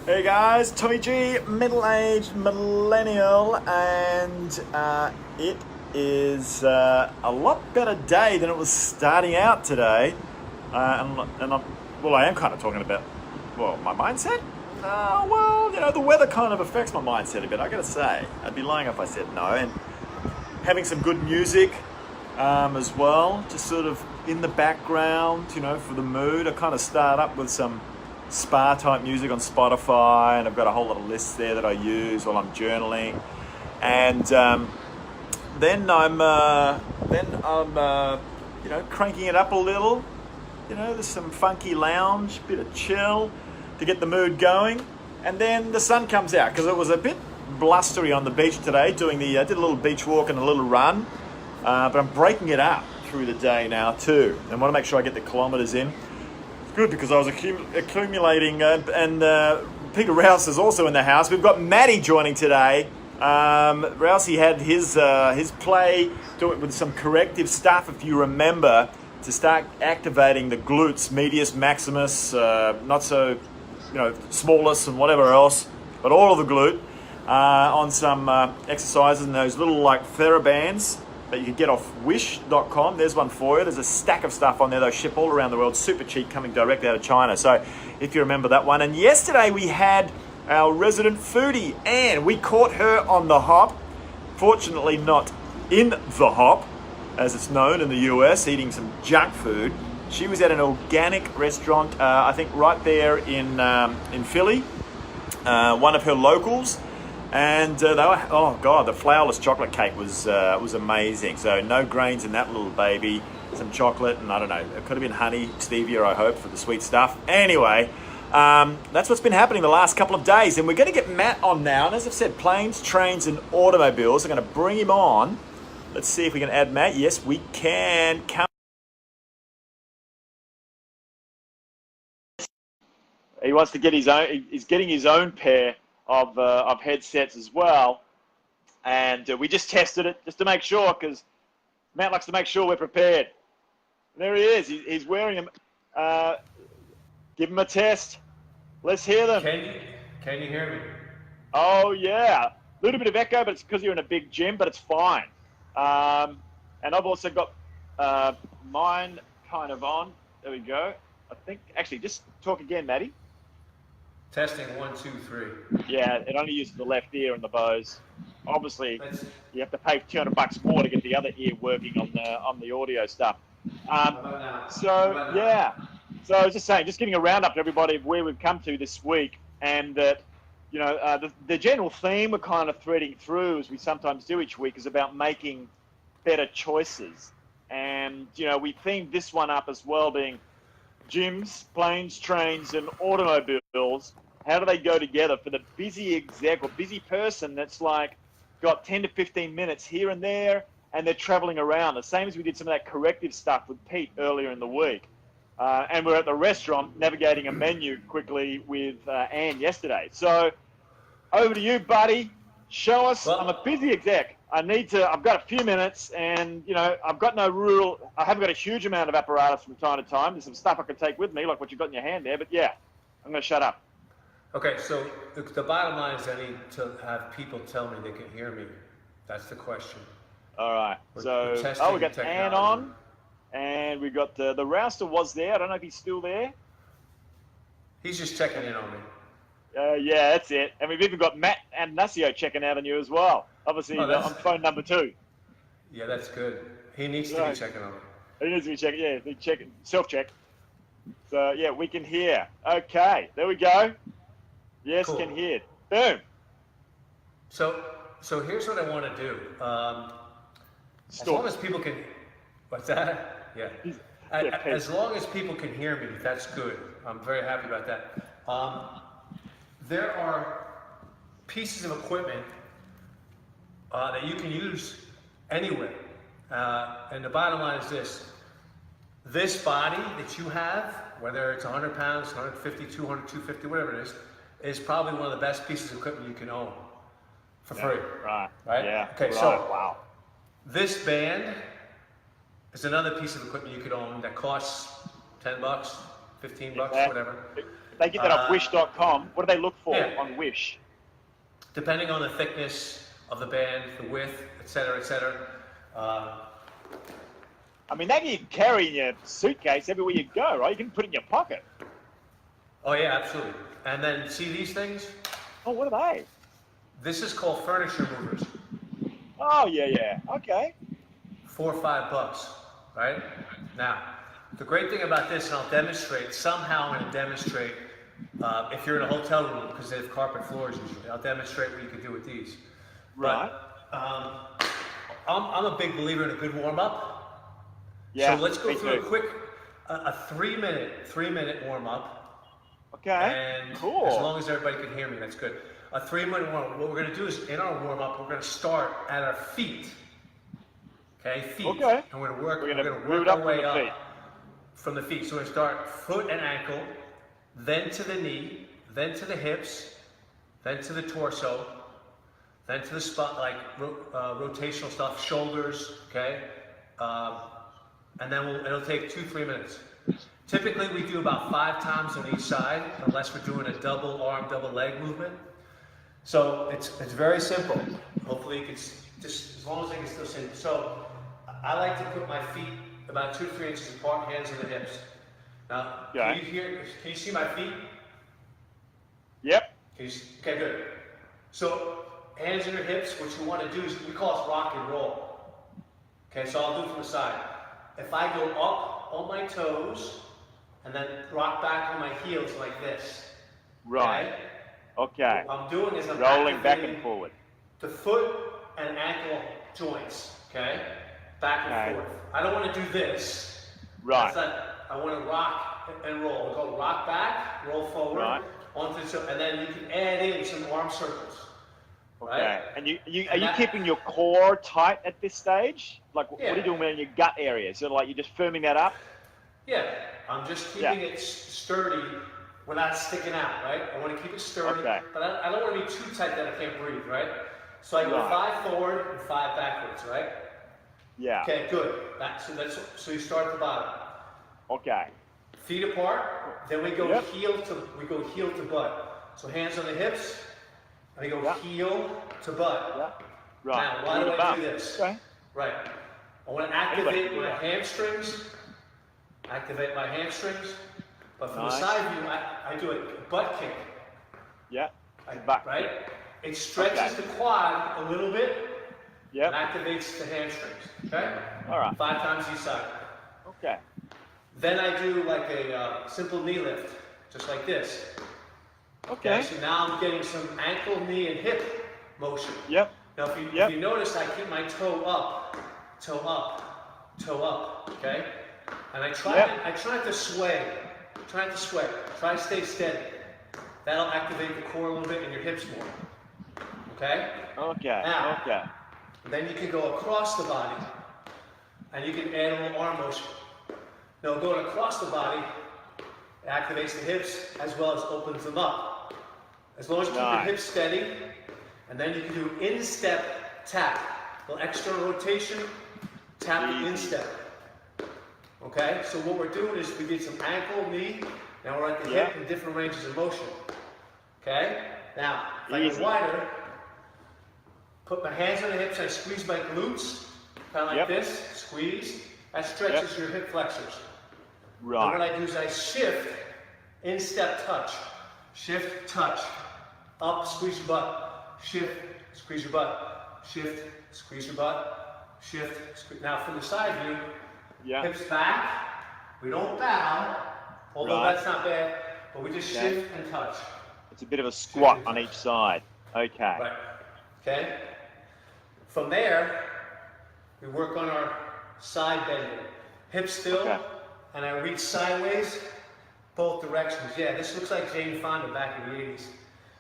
Hey guys, Tommy G, middle-aged millennial, and it is a lot better day than it was starting out today. I am kind of talking about, my mindset. The weather kind of affects my mindset a bit. I gotta say, I'd be lying if I said no. And having some good music as well, just sort of in the background, for the mood. I kind of start up with some spa type music on Spotify, and I've got a whole lot of lists there that I use while I'm journaling. And then I'm cranking it up a little. There's some funky lounge, bit of chill to get the mood going. And then the sun comes out because it was a bit blustery on the beach today. Did a little beach walk and a little run, but I'm breaking it up through the day now too, and want to make sure I get the kilometers in. Good, because I was accumulating, and Peter Rouse is also in the house. We've got Matty joining today. Rouse, he had his play with some corrective stuff, if you remember, to start activating the glutes, medius maximus, not so, smallest and whatever else, but all of the glute, on some exercises and those little TheraBands that you can get off wish.com. There's one for you. There's a stack of stuff on there. They ship all around the world, super cheap, coming directly out of China. So if you remember that one. And yesterday we had our resident foodie, Anne. We caught her on the hop. Fortunately not in the hop, as it's known in the US, eating some junk food. She was at an organic restaurant, I think right there in Philly, one of her locals. And the flourless chocolate cake was amazing. So no grains in that little baby, some chocolate, and I don't know, it could have been honey, stevia, I hope, for the sweet stuff. Anyway, that's what's been happening the last couple of days. And we're going to get Matt on now. And as I've said, planes, trains, and automobiles. I'm going to bring him on. Let's see if we can add Matt. Yes, we can. He wants to get his own. He's getting his own pair of headsets as well, and we just tested it just to make sure, because Matt likes to make sure we're prepared. And there he is. He's wearing them. Give him a test. Let's hear them. Can you hear me? Oh yeah, a little bit of echo, but it's because you're in a big gym, but it's fine. And I've also got mine kind of on. There we go. I think actually, just talk again, Matty. Testing 1, 2, 3. Yeah, it only uses the left ear and the Bose. Obviously, you have to pay $200 more to get the other ear working on the audio stuff. So I was just saying, just giving a roundup to everybody of where we've come to this week, and that the general theme we're kind of threading through, as we sometimes do each week, is about making better choices. And we themed this one up as well, being gyms, planes, trains, and automobiles. How do they go together for the busy exec or busy person that's got 10 to 15 minutes here and there, and they're traveling around? The same as we did some of that corrective stuff with Pete earlier in the week. And we're at the restaurant navigating a menu quickly with Anne yesterday. So over to you, buddy. Show us. Well, I'm a busy exec. I've got a few minutes, and I've got I haven't got a huge amount of apparatus from time to time. There's some stuff I can take with me, like what you've got in your hand there, but yeah, I'm going to shut up. Okay, so the bottom line is I need to have people tell me they can hear me. That's the question. All right. We got Anne on, and we got the Rouster was there. I don't know if he's still there. He's just checking in on me. Yeah, that's it. And we've even got Matt and Nacio checking out on you as well. Obviously, on phone number 2. Yeah, that's good. He needs to be checking on me. He needs to be checking. Yeah, self-check. So yeah, we can hear. Okay, there we go. Yes, cool. Can hear. Boom. So here's what I want to do. As long as people can, what's that? Yeah. As long as people can hear me, that's good. I'm very happy about that. There are pieces of equipment that you can use anywhere. And the bottom line is this. This body that you have, whether it's 100 pounds, 150, 200, 250, whatever it is probably one of the best pieces of equipment you can own for free. Right. Yeah. Okay, so wow. This band is another piece of equipment you could own that costs $10, $15, whatever. They get that off Wish.com. What do they look for on Wish? Depending on the thickness of the band, the width, etc., etc. I mean, that you can carry in your suitcase everywhere you go, right? You can put it in your pocket. Oh yeah, absolutely. And then see these things? Oh, what are they? This is called furniture movers. Oh, yeah. Okay. $4 or $5, right? Now, the great thing about this, and I'll demonstrate, somehow I'm going to demonstrate, if you're in a hotel room, because they have carpet floors usually, I'll demonstrate what you can do with these. Right. But, I'm a big believer in a good warm-up. Yeah, so let's go through too. a quick, a three-minute warm-up. Okay, and cool. As long as everybody can hear me, that's good. A 3-minute warm-up. What we're going to do is, in our warm-up, we're going to start at our feet. Okay, feet. Okay. And we're going We're to gonna work up our way from the feet. up from the feet. So we're going to start foot and ankle, then to the knee, then to the hips, then to the torso, then to the spot, like rotational stuff, shoulders, okay? And then it'll take 2-3 minutes. Typically, we do about 5 times on each side, unless we're doing a double arm, double leg movement. So it's very simple. Hopefully, you can just as long as I can still see. So I like to put my feet about 2 to 3 inches apart, hands on the hips. Now, can you see my feet? Yep. Okay, good. So hands on your hips. What you want to do is, we call it rock and roll. Okay, so I'll do it from the side. If I go up on my toes and then rock back on my heels like this. Right. Okay. What I'm doing is I'm rolling back and forward. The foot and ankle joints, okay? Back and forth. I don't want to do this. Right. I want to rock and roll. We'll go rock back, roll forward, and then you can add in some arm circles. Okay. Right? And are you keeping your core tight at this stage? Like, what are you doing in your gut area? So, like, you're just firming that up? Yeah. I'm just keeping it sturdy without sticking out, right? I want to keep it sturdy, but I don't want to be too tight that I can't breathe, right? So I go 5 forward and 5 backwards, right? Yeah. Okay, good. So you start at the bottom. Okay. Feet apart, then we go heel to butt. So hands on the hips, and we go heel to butt. Yep. Right. Now, why do I do this? Okay. Right. I want to activate my hamstrings. But from the side view, I do a butt kick. Yeah. Right? It stretches the quad a little bit and activates the hamstrings. Okay? All right. 5 times each side. Okay. Then I do like a simple knee lift, just like this. Okay. So now I'm getting some ankle, knee, and hip motion. Yep. Now if you notice, I keep my toe up, okay? And I try to sway. Try to stay steady. That'll activate the core a little bit and your hips more. Okay? Okay. Now, then you can go across the body and you can add a little arm motion. Now going across the body, it activates the hips as well as opens them up. As long as you keep your hips steady, and then you can do instep tap. A little extra rotation, tap the instep. Okay, so what we're doing is we get some ankle, knee, now we're at the hip in different ranges of motion. Okay, now if I get wider, put my hands on the hips, I squeeze my glutes, kind of like this, squeeze. That stretches your hip flexors. Right. And what I do is I shift, instep touch, shift, touch, up, squeeze your butt, shift, squeeze your butt, shift, squeeze your butt, shift, squeeze. Now from the side view, hips back, we don't bow, although that's not bad, but we just shift and touch. It's a bit of a squat on each side. Okay. Right. Okay. From there, we work on our side bending. Hips still, and I reach sideways, both directions. Yeah, this looks like Jane Fonda back in the 80s.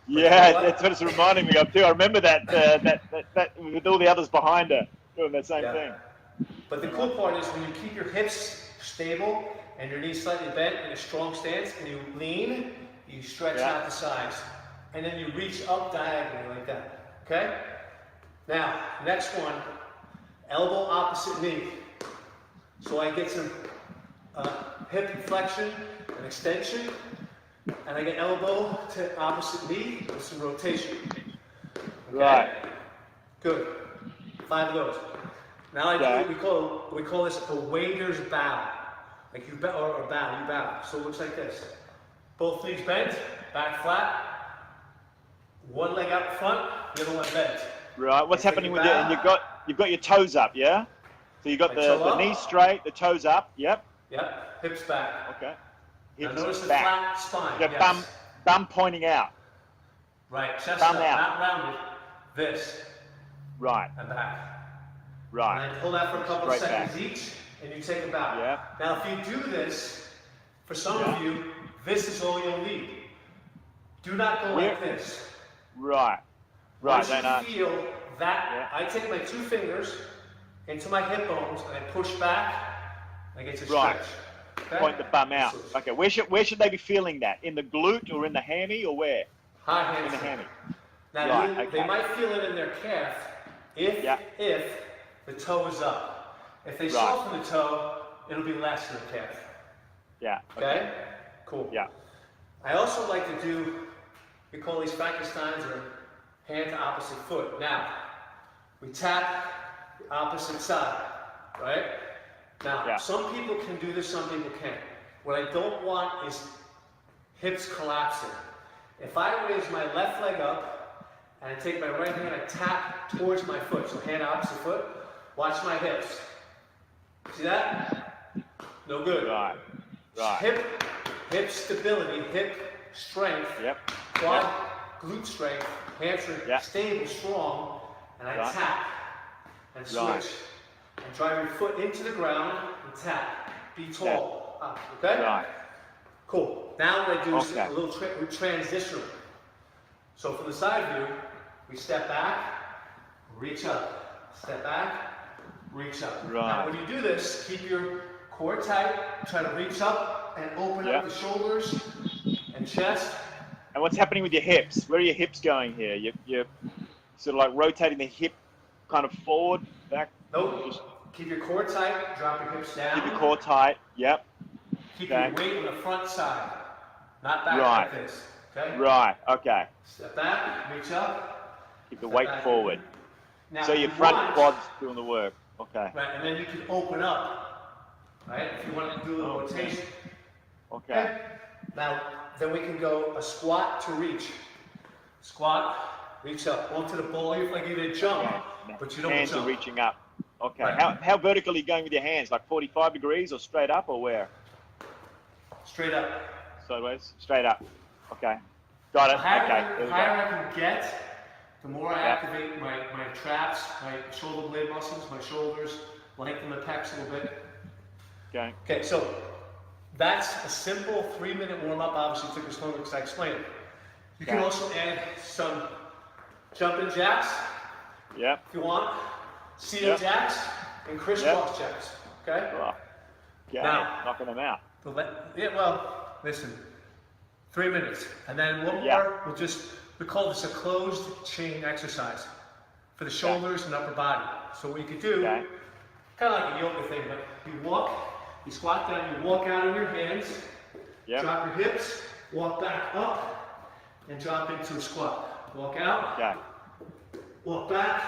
Yeah, that's what it's reminding me of too. I remember that with all the others behind her doing that same thing. But the cool part is when you keep your hips stable and your knees slightly bent in a strong stance, and you lean, you stretch out the sides, and then you reach up diagonally like that. Okay? Now, next one, elbow opposite knee. So I get some hip flexion and extension. and I get elbow to opposite knee with some rotation. Okay? Right. Good. 5 of those. Now Okay. we call this a wader's bow. Like you bow or bow, you bow. So it looks like this. Both knees bent, back flat. One leg out front, the other one bent. Right. What's happening with it? And you've got your toes up, yeah? So you've got the knees straight, the toes up. Yep. Yep. Hips back. Okay. Now Hips notice the back. flat spine. Your Yes. bum pointing out. Right. Chest Thumb up, out. not rounded. This Right. and back. Right. And I pull that for a couple Straight seconds back. each, and you take a bow. Yeah. Now, if you do this, for some of you, this is all you'll need. Do not go like this. Right. Right. Once you feel that, Yeah. I take my 2 fingers into my hip bones and I push back. I get to Right. stretch. Okay? Point the bum out. Okay. Where should they be feeling that? In the glute or in the hammy or where? High In the hamstring. hammy. Now, Right, they okay. might feel it in their calf if the toe is up. If they soften the toe, it'll be less in the calf. Yeah. Okay? Cool. Yeah. I also like to do, we call these Frankensteins or hand to opposite foot. Now, we tap the opposite side, right? Now, some people can do this, some people can't. What I don't want is hips collapsing. If I raise my left leg up and I take my right hand, I tap towards my foot, so hand opposite foot, watch my hips. See that? No good. Right. Right. Hip stability, hip strength, Yep. quad, glute strength, hamstring, Yep. stable, strong, and I Right. tap and switch. Right. And drive your foot into the ground and tap. Be tall. Up, okay? Right. Cool. Now what I do is Okay. a little transitional. So from the side view, we step back, reach up. Step back, reach up. Right. Now when you do this, keep your core tight. Try to reach up and open up the shoulders and chest. And what's happening with your hips? Where are your hips going here? You're sort of like rotating the hip kind of forward, back. Nope. Just Keep your core tight. Drop your hips down. keep your core tight. Yep. Keep your weight on the front side, not back Right. like this. Okay? Right. Okay. Step back, reach up. Keep the step weight back. forward. Now, So if your you front want- quad's doing the work. Okay. Right, and then you can open up, right? If you want to do a little rotation. Okay. Now, then we can go a squat to reach. Squat, reach up. Onto the ball, you're like you did jump, but you don't Hands jump. are reaching up. Okay. Right. How vertically are you going with your hands? Like 45 degrees or straight up or where? Straight up. Sideways? Straight up. Okay. Got it. The higher, Okay. There the we higher go. I can get, the more I Yeah. activate my traps, my shoulder blade muscles, my shoulders, lengthen the pecs a little bit. Okay. Okay, so that's a simple 3-minute warm-up. Obviously, it took us longer because I explained it. You can Okay. also add some jumping jacks Yep. if you want, seated Yep. jacks, and crisscross jacks. Okay? Right. Okay. Now- Knocking them out. Yeah, well, listen, 3 minutes. And then one Yeah. more, we call this a closed chain exercise for the shoulders and upper body. So what you could do, Okay. kind of like a yoga thing, but you squat down, you walk out on your hands, Yep. drop your hips, walk back up, and drop into a squat. Walk out, Okay. walk back,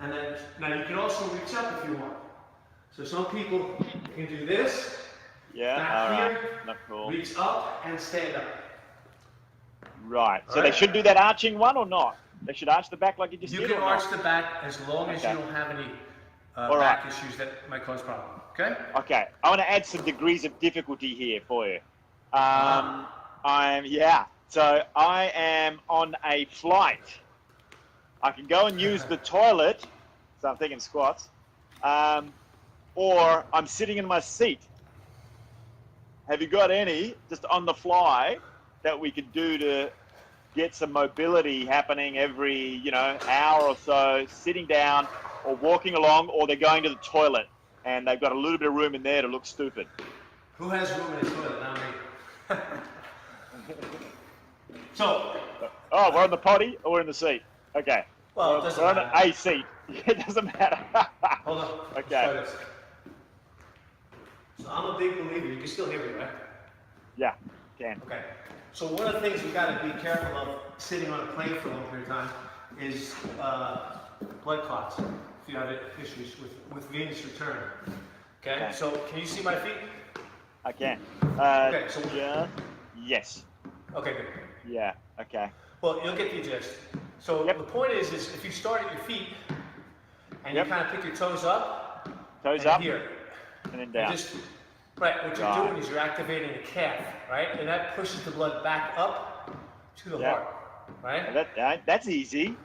and then, now you can also reach up if you want. So some people can do this, Yeah. back All right. here, Not cool. reach up, and stand up. Right. So they Alright. should do that arching one or not? They should arch the back like you just You did can or arch not? the back as long as you Okay. don't have any All back right. issues that might cause problem. Okay? Okay. I want to add some degrees of difficulty here for you. So I am on a flight. I can go and use the toilet. So I'm thinking squats. Or I'm sitting in my seat. Have you got any just on the fly that we could do to get some mobility happening every, hour or so, sitting down or walking along, or they're going to the toilet and they've got a little bit of room in there to look stupid? Who has room in the toilet? Not me. So, Oh, we're on the potty or we're in the seat? Okay. well, it doesn't We're on matter. a seat. It doesn't matter. Hold on. Let's Okay. try this. So I'm a big believer. You can still hear me, right? Yeah. Can. Okay. So one of the things you got to be careful of sitting on a plane for a long period of time is blood clots. If you have issues with venous return. Okay. So can you see my feet? I can. Okay. So yes. Okay. Good. Yeah. Okay. Well, you'll get the gist. So the point is if you start at your feet and you kind of pick your toes up, here, and then down. Right, what you're doing is you're activating the calf, right? And that pushes the blood back up to the heart, right? That's easy.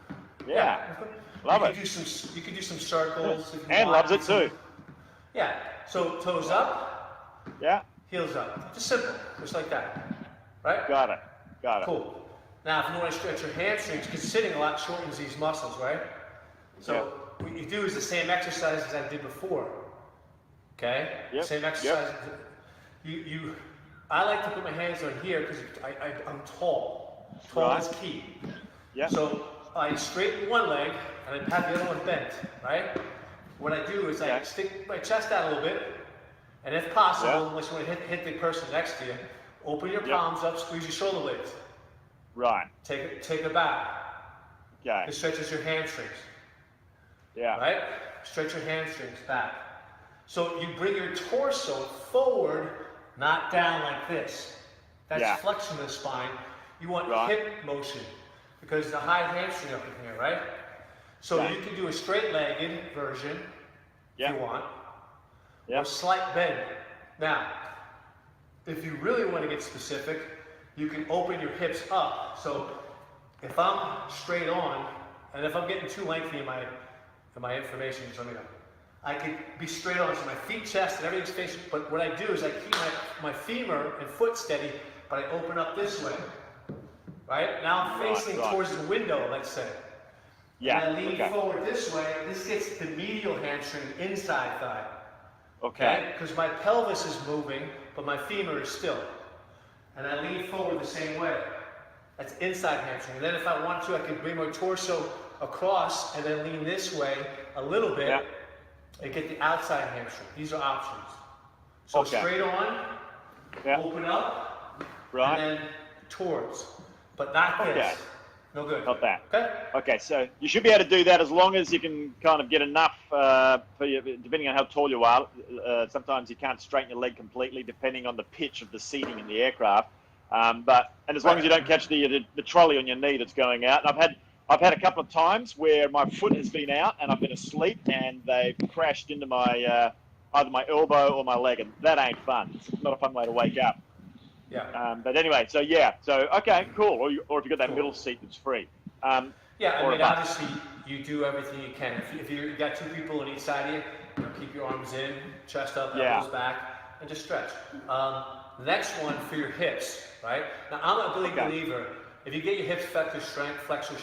Yeah. Love it. You can do some circles. And loves it too. Yeah. So toes up. Yeah. Heels up. Just simple, just like that, right? Got it. Cool. Now, if you want to stretch your hamstrings, because sitting a lot shortens these muscles, right? So what you do is the same exercise as I did before. Okay? Yep. Same exercise. Yep. I like to put my hands on here because I'm tall. Tall is key. Yeah. So I straighten one leg and I have the other one bent, right? What I do is I stick my chest out a little bit, and if possible, unless you want to hit the person next to you, open your palms up, squeeze your shoulder blades. Right. Take it back. Okay. It stretches your hamstrings. Yeah. Right? Stretch your hamstrings back. So you bring your torso forward, not down like this. That's flexion of the spine. You want hip motion because the high hamstring up in here, right? So you can do a straight-legged version if you want, or slight bend. Now, if you really want to get specific, you can open your hips up. So if I'm straight on, and if I'm getting too lengthy in my information, just let me know. I could be straight on, so my feet, chest, and everything's facing, but what I do is I keep my femur and foot steady, but I open up this way, right? Now I'm facing towards the window, let's say. Yeah. And I lean forward this way, this gets the medial hamstring, inside thigh. Okay. Because my pelvis is moving, but my femur is still. And I lean forward the same way. That's inside hamstring. And then if I want to, I can bring my torso across and then lean this way a little bit and get the outside hamstring. These are options. So straight on, open up, and then towards. But not this. No good. Not that. Okay? Okay, so you should be able to do that as long as you can kind of get enough for you, depending on how tall you are. Sometimes you can't straighten your leg completely depending on the pitch of the seating in the aircraft. And as long as you don't catch the trolley on your knee that's going out. I've had a couple of times where my foot has been out and I've been asleep and they've crashed into my either my elbow or my leg, and that ain't fun. It's not a fun way to wake up. Yeah. But anyway, so okay, cool. Or if you've got that middle seat that's free. I mean, obviously, you do everything you can. If you got two people on each side of you, keep your arms in, chest up, elbows back, and just stretch. Next one for your hips, right? Now, I'm a big believer. If you get your hips flexors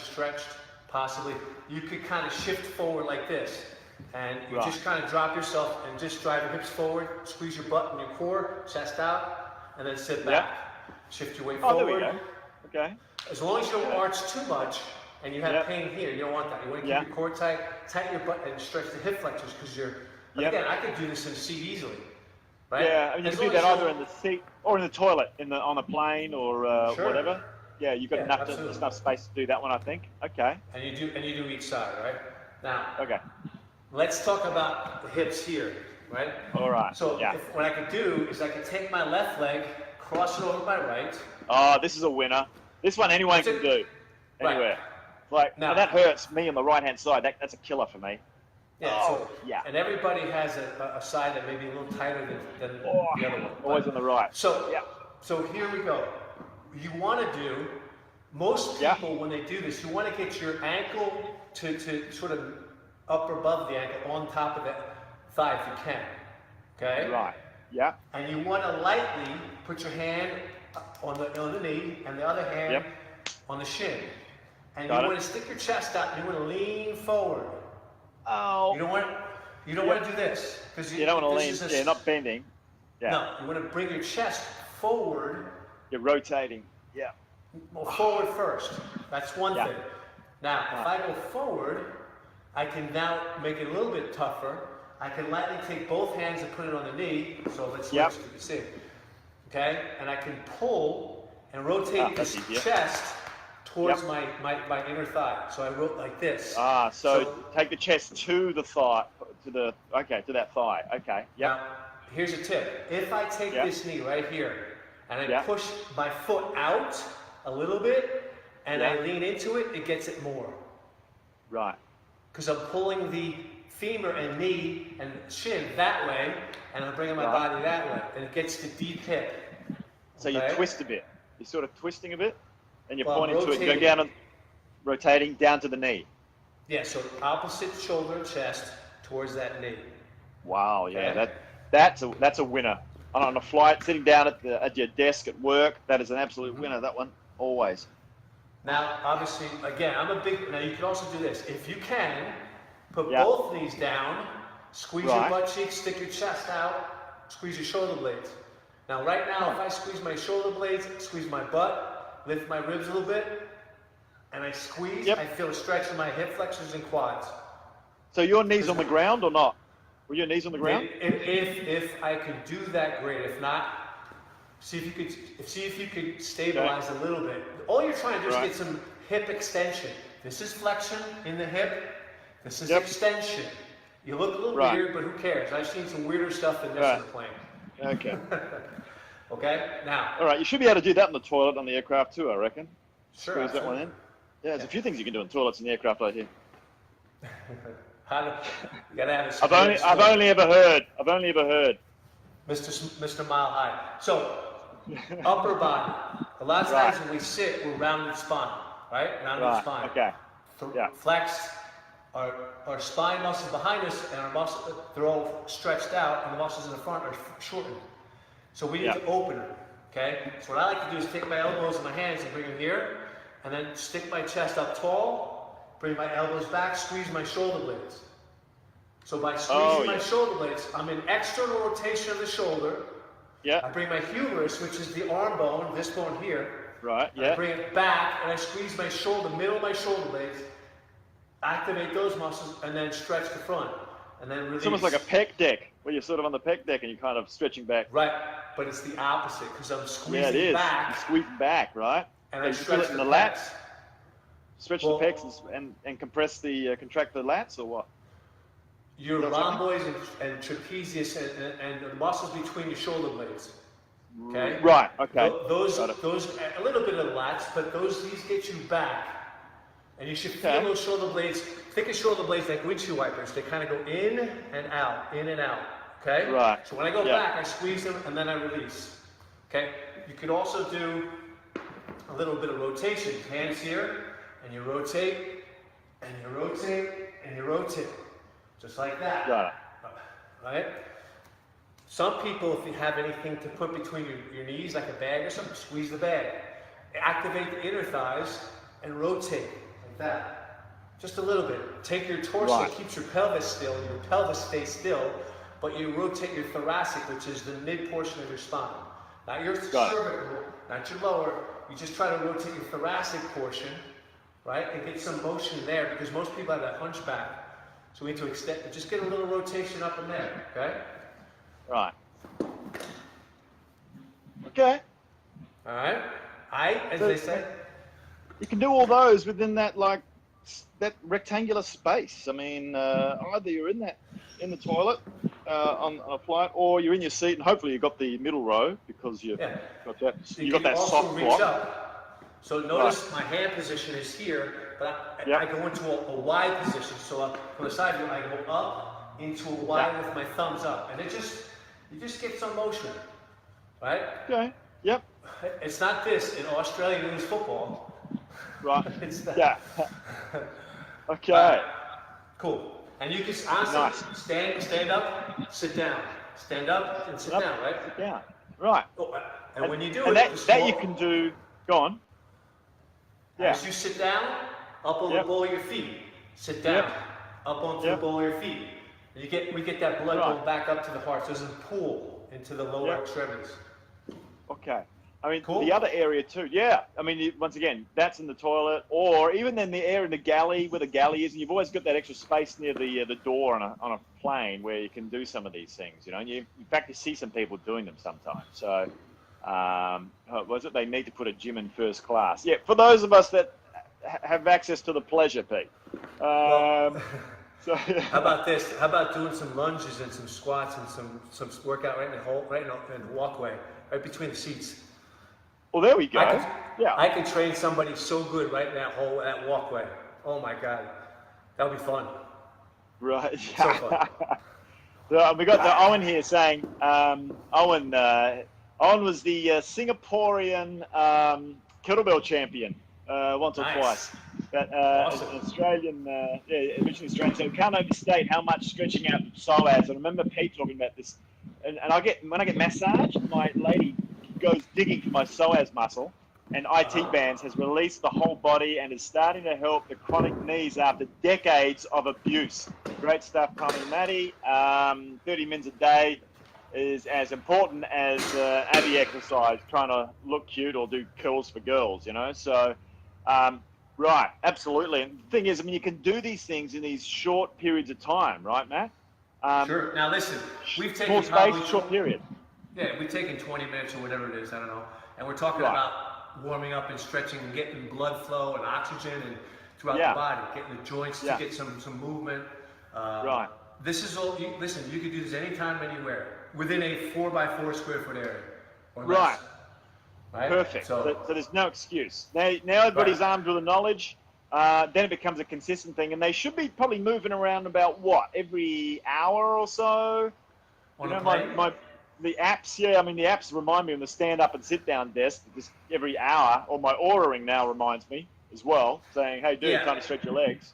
stretched, possibly, you could kind of shift forward like this. And you just kind of drop yourself and just drive your hips forward, squeeze your butt and your core, chest out, and then sit back. Shift your weight forward. There we go. Okay. As long as you don't arch too much and you have pain here, you don't want that. You want to keep your core tight, tighten your butt, and stretch the hip flexors because again, I could do this in the seat easily. Right? Yeah, I mean, you can do that either in the seat or in the toilet, on a plane or whatever. Yeah, you've got enough space to do that one, I think. Okay. And you do each side, right? Now. Okay. Let's talk about the hips here, right? All right. So what I could do is I could take my left leg, cross it over my right. Oh, this is a winner. This one anyone can do. Anywhere. Like, now, that hurts me on the right-hand side. That's a killer for me. Yeah. And everybody has a side that may be a little tighter than the other one. Always on the right. So here we go. You want to do, most people when they do this, you want to get your ankle to sort of up above the ankle, on top of the thigh if you can. Okay? Right. Yeah. And you want to lightly put your hand on the knee and the other hand on the shin. And you want to stick your chest out and you want to lean forward. Oh. You don't want to do this. Because you don't want to lean, you're not bending. Yeah. No, you want to bring your chest forward. You're rotating. Yeah. Well, forward first. That's one thing. Now, if I go forward, I can now make it a little bit tougher. I can lightly take both hands and put it on the knee. So let's see. okay? And I can pull and rotate this chest towards my inner thigh. So I wrote like this. So take the chest to the thigh, to that thigh. Okay, yep. Now, here's a tip. If I take this knee right here and I push my foot out a little bit and I lean into it, it gets it more. Right. Because I'm pulling the femur and knee and shin that way, and I'm bringing my body that way, and it gets the deep hip. So you twist a bit. You're sort of twisting a bit, and you're Well, pointing to it. You go down and rotating down to the knee. Yeah, so opposite shoulder and chest towards that knee. Wow, yeah, that's a winner. On a flight, sitting down at your desk at work, that is an absolute winner. That one, always. Now, obviously, again, now you can also do this. If you can, put both knees down, squeeze your butt cheeks, stick your chest out, squeeze your shoulder blades. Now, right now, if I squeeze my shoulder blades, squeeze my butt, lift my ribs a little bit, and I squeeze, I feel a stretch in my hip flexors and quads. So your knees on the ground or not? Were your knees on the ground? If I could do that, great. If not, see if you could stabilize a little bit. All you're trying to do is get some hip extension. This is flexion in the hip. This is extension. You look a little weird, but who cares? I've seen some weirder stuff than this in the plane. Okay. Okay, now. All right, you should be able to do that in the toilet on the aircraft too, I reckon. Sure. Squeeze that one in. Yeah, there's a few things you can do in toilets in the aircraft out here. You gotta have a I've only ever heard. Mr. Mile High. So, upper body. A lot of times when we sit, we're rounded spine, right? Rounded spine. Okay. Flexed. Our spine muscles behind us and our muscles, they're all stretched out, and the muscles in the front are shortened. So we need to open them, okay? So what I like to do is take my elbows and my hands and bring them here, and then stick my chest up tall, bring my elbows back, squeeze my shoulder blades. So by squeezing my shoulder blades, I'm in external rotation of the shoulder. Yeah. I bring my humerus, which is the arm bone, this bone here. Right, I bring it back, and I squeeze my shoulder, middle of my shoulder blades, activate those muscles, and then stretch the front, and then release. It's almost like a pec deck, where you're sort of on the pec deck and you're kind of stretching back. Right, but it's the opposite, because I'm squeezing it is. back. You're squeezing back, right? And I stretch it in the lats. pecs. Stretch the pecs and compress contract the lats, or what? Your rhomboids and trapezius and the muscles between your shoulder blades. Okay. Right. Okay. Those a little bit of the lats, but these get you back, and you should feel those shoulder blades. Think of shoulder blades like windshield wipers. They kind of go in and out, in and out. Okay. Right. So when I go back, I squeeze them and then I release. Okay. You could also do a little bit of rotation. Hands here, and you rotate, and you rotate, and you rotate. Just like that. Got it. Right? Some people, if you have anything to put between your knees, like a bag or something, squeeze the bag. Activate the inner thighs and rotate like that. Just a little bit. Take your torso, keeps your pelvis still, your pelvis stays still, but you rotate your thoracic, which is the mid portion of your spine. Not your cervical, not your lower. You just try to rotate your thoracic portion, right? And get some motion there, because most people have that hunchback. So we need to extend, just get a little rotation up and there, okay? Right. Okay. All right. As they say, you can do all those within that that rectangular space. I mean, either you're in the toilet on a flight, or you're in your seat, and hopefully you've got the middle row, because you've got that. You got that soft block. Up. So notice my hand position is here, but I go into a wide position. So from the side view, I go up into a wide with my thumbs up, and you just get some motion, right? Okay. Yep. It's not this in Australia women's football. Right. It's that. Yeah. Okay. Cool. And you can honestly stand up, sit down, stand up and sit down, right? Sit down. Right. Oh, and when you do that you can do. Go on. Yeah. As you sit down, up on the ball of your feet. Sit down, up onto the ball of your feet. And we get that blood going back up to the heart. So there's a pool into the lower extremities. Okay. I mean, the other area too. Yeah. I mean, once again, that's in the toilet, or even in the area in the galley where the galley is, and you've always got that extra space near the door on a plane where you can do some of these things. You know, and in fact, you see some people doing them sometimes. So, what was it? They need to put a gym in first class. Yeah, for those of us that have access to the pleasure, Pete. So how about this? How about doing some lunges and some squats and some workout right in the walkway, right between the seats? Well, there we go. I could train somebody so good right in that walkway. Oh my God, that would be fun. Right. So fun. So we got the Owen here saying, Owen was the Singaporean kettlebell champion once or twice. But Awesome. an Australian, originally Australian. So we can't overstate how much stretching out the psoas. I remember Pete talking about this. And when I get massage, my lady goes digging for my psoas muscle. And IT Bands has released the whole body and is starting to help the chronic knees after decades of abuse. Great stuff coming, Matty. 30 minutes a day is as important as Abby exercise, trying to look cute or do curls for girls, you know. So, right, absolutely. And the thing is, I mean, you can do these things in these short periods of time, right, Matt? Sure. Now listen, we've taken small space, short period. Yeah, we've taken 20 minutes or whatever it is, I don't know, and we're talking about warming up and stretching and getting blood flow and oxygen and throughout the body, getting the joints to get some movement. Right. This is all. Listen, you can do this anytime, anywhere, within a 4x4 square foot area or less. Right. Perfect. So there's no excuse. Now everybody's armed with the knowledge. Then it becomes a consistent thing, and they should be probably moving around about every hour or so. On a plane? The apps, I mean, the apps remind me on the stand up and sit down desk just every hour, or my ordering now reminds me as well, saying, hey, dude, time to stretch your legs.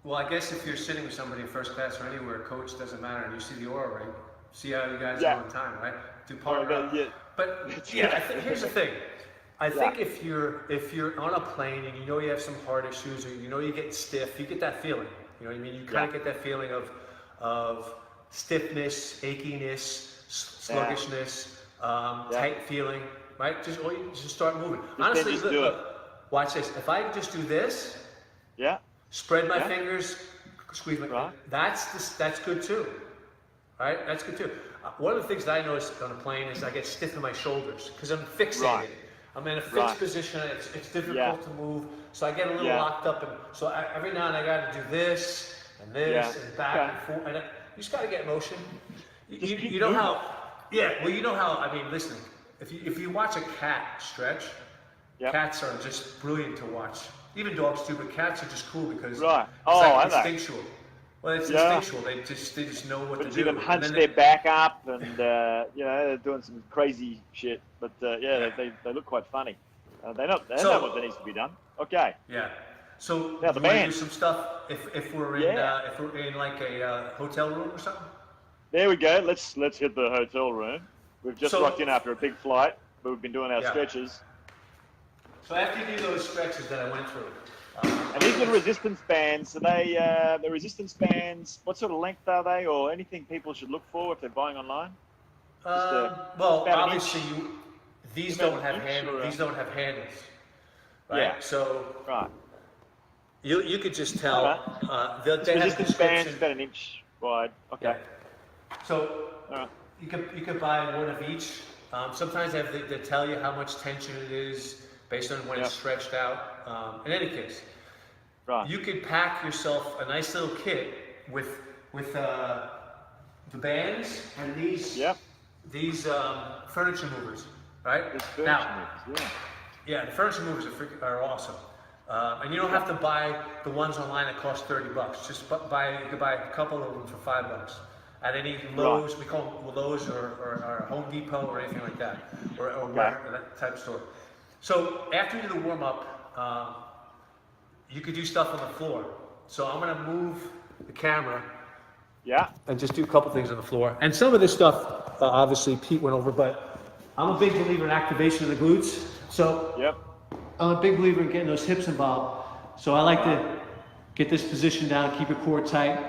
Well, I guess if you're sitting with somebody in first class or anywhere, coach, doesn't matter, and you see the aura ring, see how you guys are on time, right? Do part But I think here's the thing. I think if you're on a plane and you have some heart issues or you're getting stiff, you get that feeling. You know what I mean? You kind of get that feeling of stiffness, achiness, sluggishness, tight feeling, right? Just start moving. Honestly, look, watch this. If I just do this, spread my fingers, squeeze my, that's good too, right? That's good too. One of the things that I notice on a plane is I get stiff in my shoulders because I'm fixated. Right. I'm in a fixed position. It's difficult to move, so I get a little locked up. And so every now and then I got to do this and this and back and forth. And you just got to get motion. You know how? Yeah. Well, you know how? I mean, listen. If you watch a cat stretch, cats are just brilliant to watch. Even dogs too, but cats are just cool because it's instinctual. Well, it's instinctual. They just know what to do. See them hunch their back up, and they're doing some crazy shit. But they look quite funny. They know what needs to be done. Okay. Yeah. So now the band. Do some stuff if we're in like a hotel room or something. There we go. Let's hit the hotel room. We've just rocked in after a big flight, but we've been doing our stretches. So after you do those stretches that I went through. And these are resistance bands. So the resistance bands, what sort of length are they, or anything people should look for if they're buying online? Well, obviously these don't have handles. These don't have handles, right? Yeah. So you could just tell. They resistance bands about an inch wide. Okay. Yeah. So you could buy one of each. Sometimes they tell you how much tension it is based on when it's stretched out. In any case, you could pack yourself a nice little kit with the bands and these furniture movers, right? The furniture movers are awesome. And you don't have to buy the ones online that cost $30. Just you could buy a couple of them for $5 at any Lowe's. We call them Lowe's or Home Depot or anything like that, or that type of store. So after you do the warm up, you could do stuff on the floor. So I'm gonna move the camera. Yeah. And just do a couple things on the floor. And some of this stuff, obviously Pete went over, but I'm a big believer in activation of the glutes. So I'm a big believer in getting those hips involved. So I like to get this position down, keep your core tight,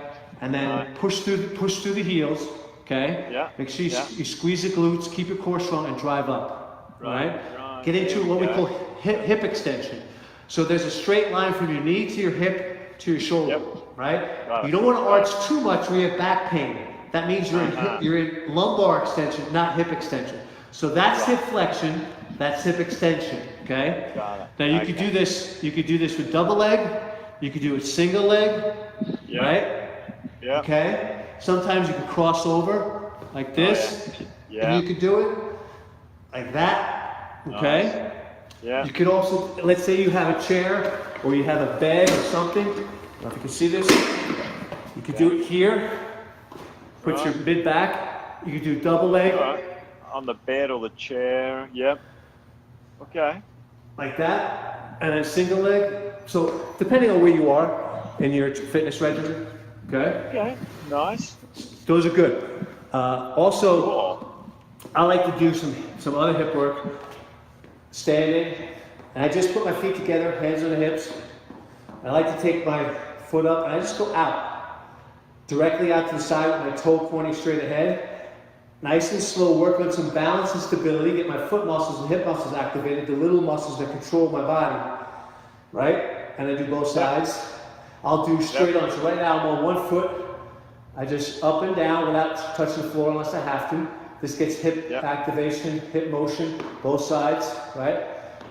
and then push through the heels. Okay. Yeah. Make sure you squeeze the glutes, keep your core strong, and drive up. Right. Get into what we call hip extension. So there's a straight line from your knee to your hip to your shoulder, right? You don't want to arch too much where you have back pain. That means you're in lumbar extension, not hip extension. So that's hip flexion, that's hip extension, okay? Got it. Now you could do this, with double leg, you could do it single leg, Yeah. right? Yeah. Okay? Sometimes you can cross over like this. Yeah. And you could do it like that, okay? Yeah. You could also, let's say you have a chair or you have a bed or something. I don't know if you can see this. You could do it here. Put your mid back. You could do double leg. Right. On the bed or the chair. Yep. Okay. Like that. And then single leg. So depending on where you are in your fitness regimen. Okay? Okay. Nice. Those are good. Also, Cool. I like to do some other hip work. Standing. And I just put my feet together, hands on the hips. I like to take my foot up and I just go out. Directly out to the side with my toe pointing straight ahead. Nice and slow, work on some balance and stability, get my foot muscles and hip muscles activated, the little muscles that control my body, right? And I do both sides. I'll do straight on. So right now I'm on one foot. I just up and down without touching the floor unless I have to. This gets hip activation, hip motion, both sides, right?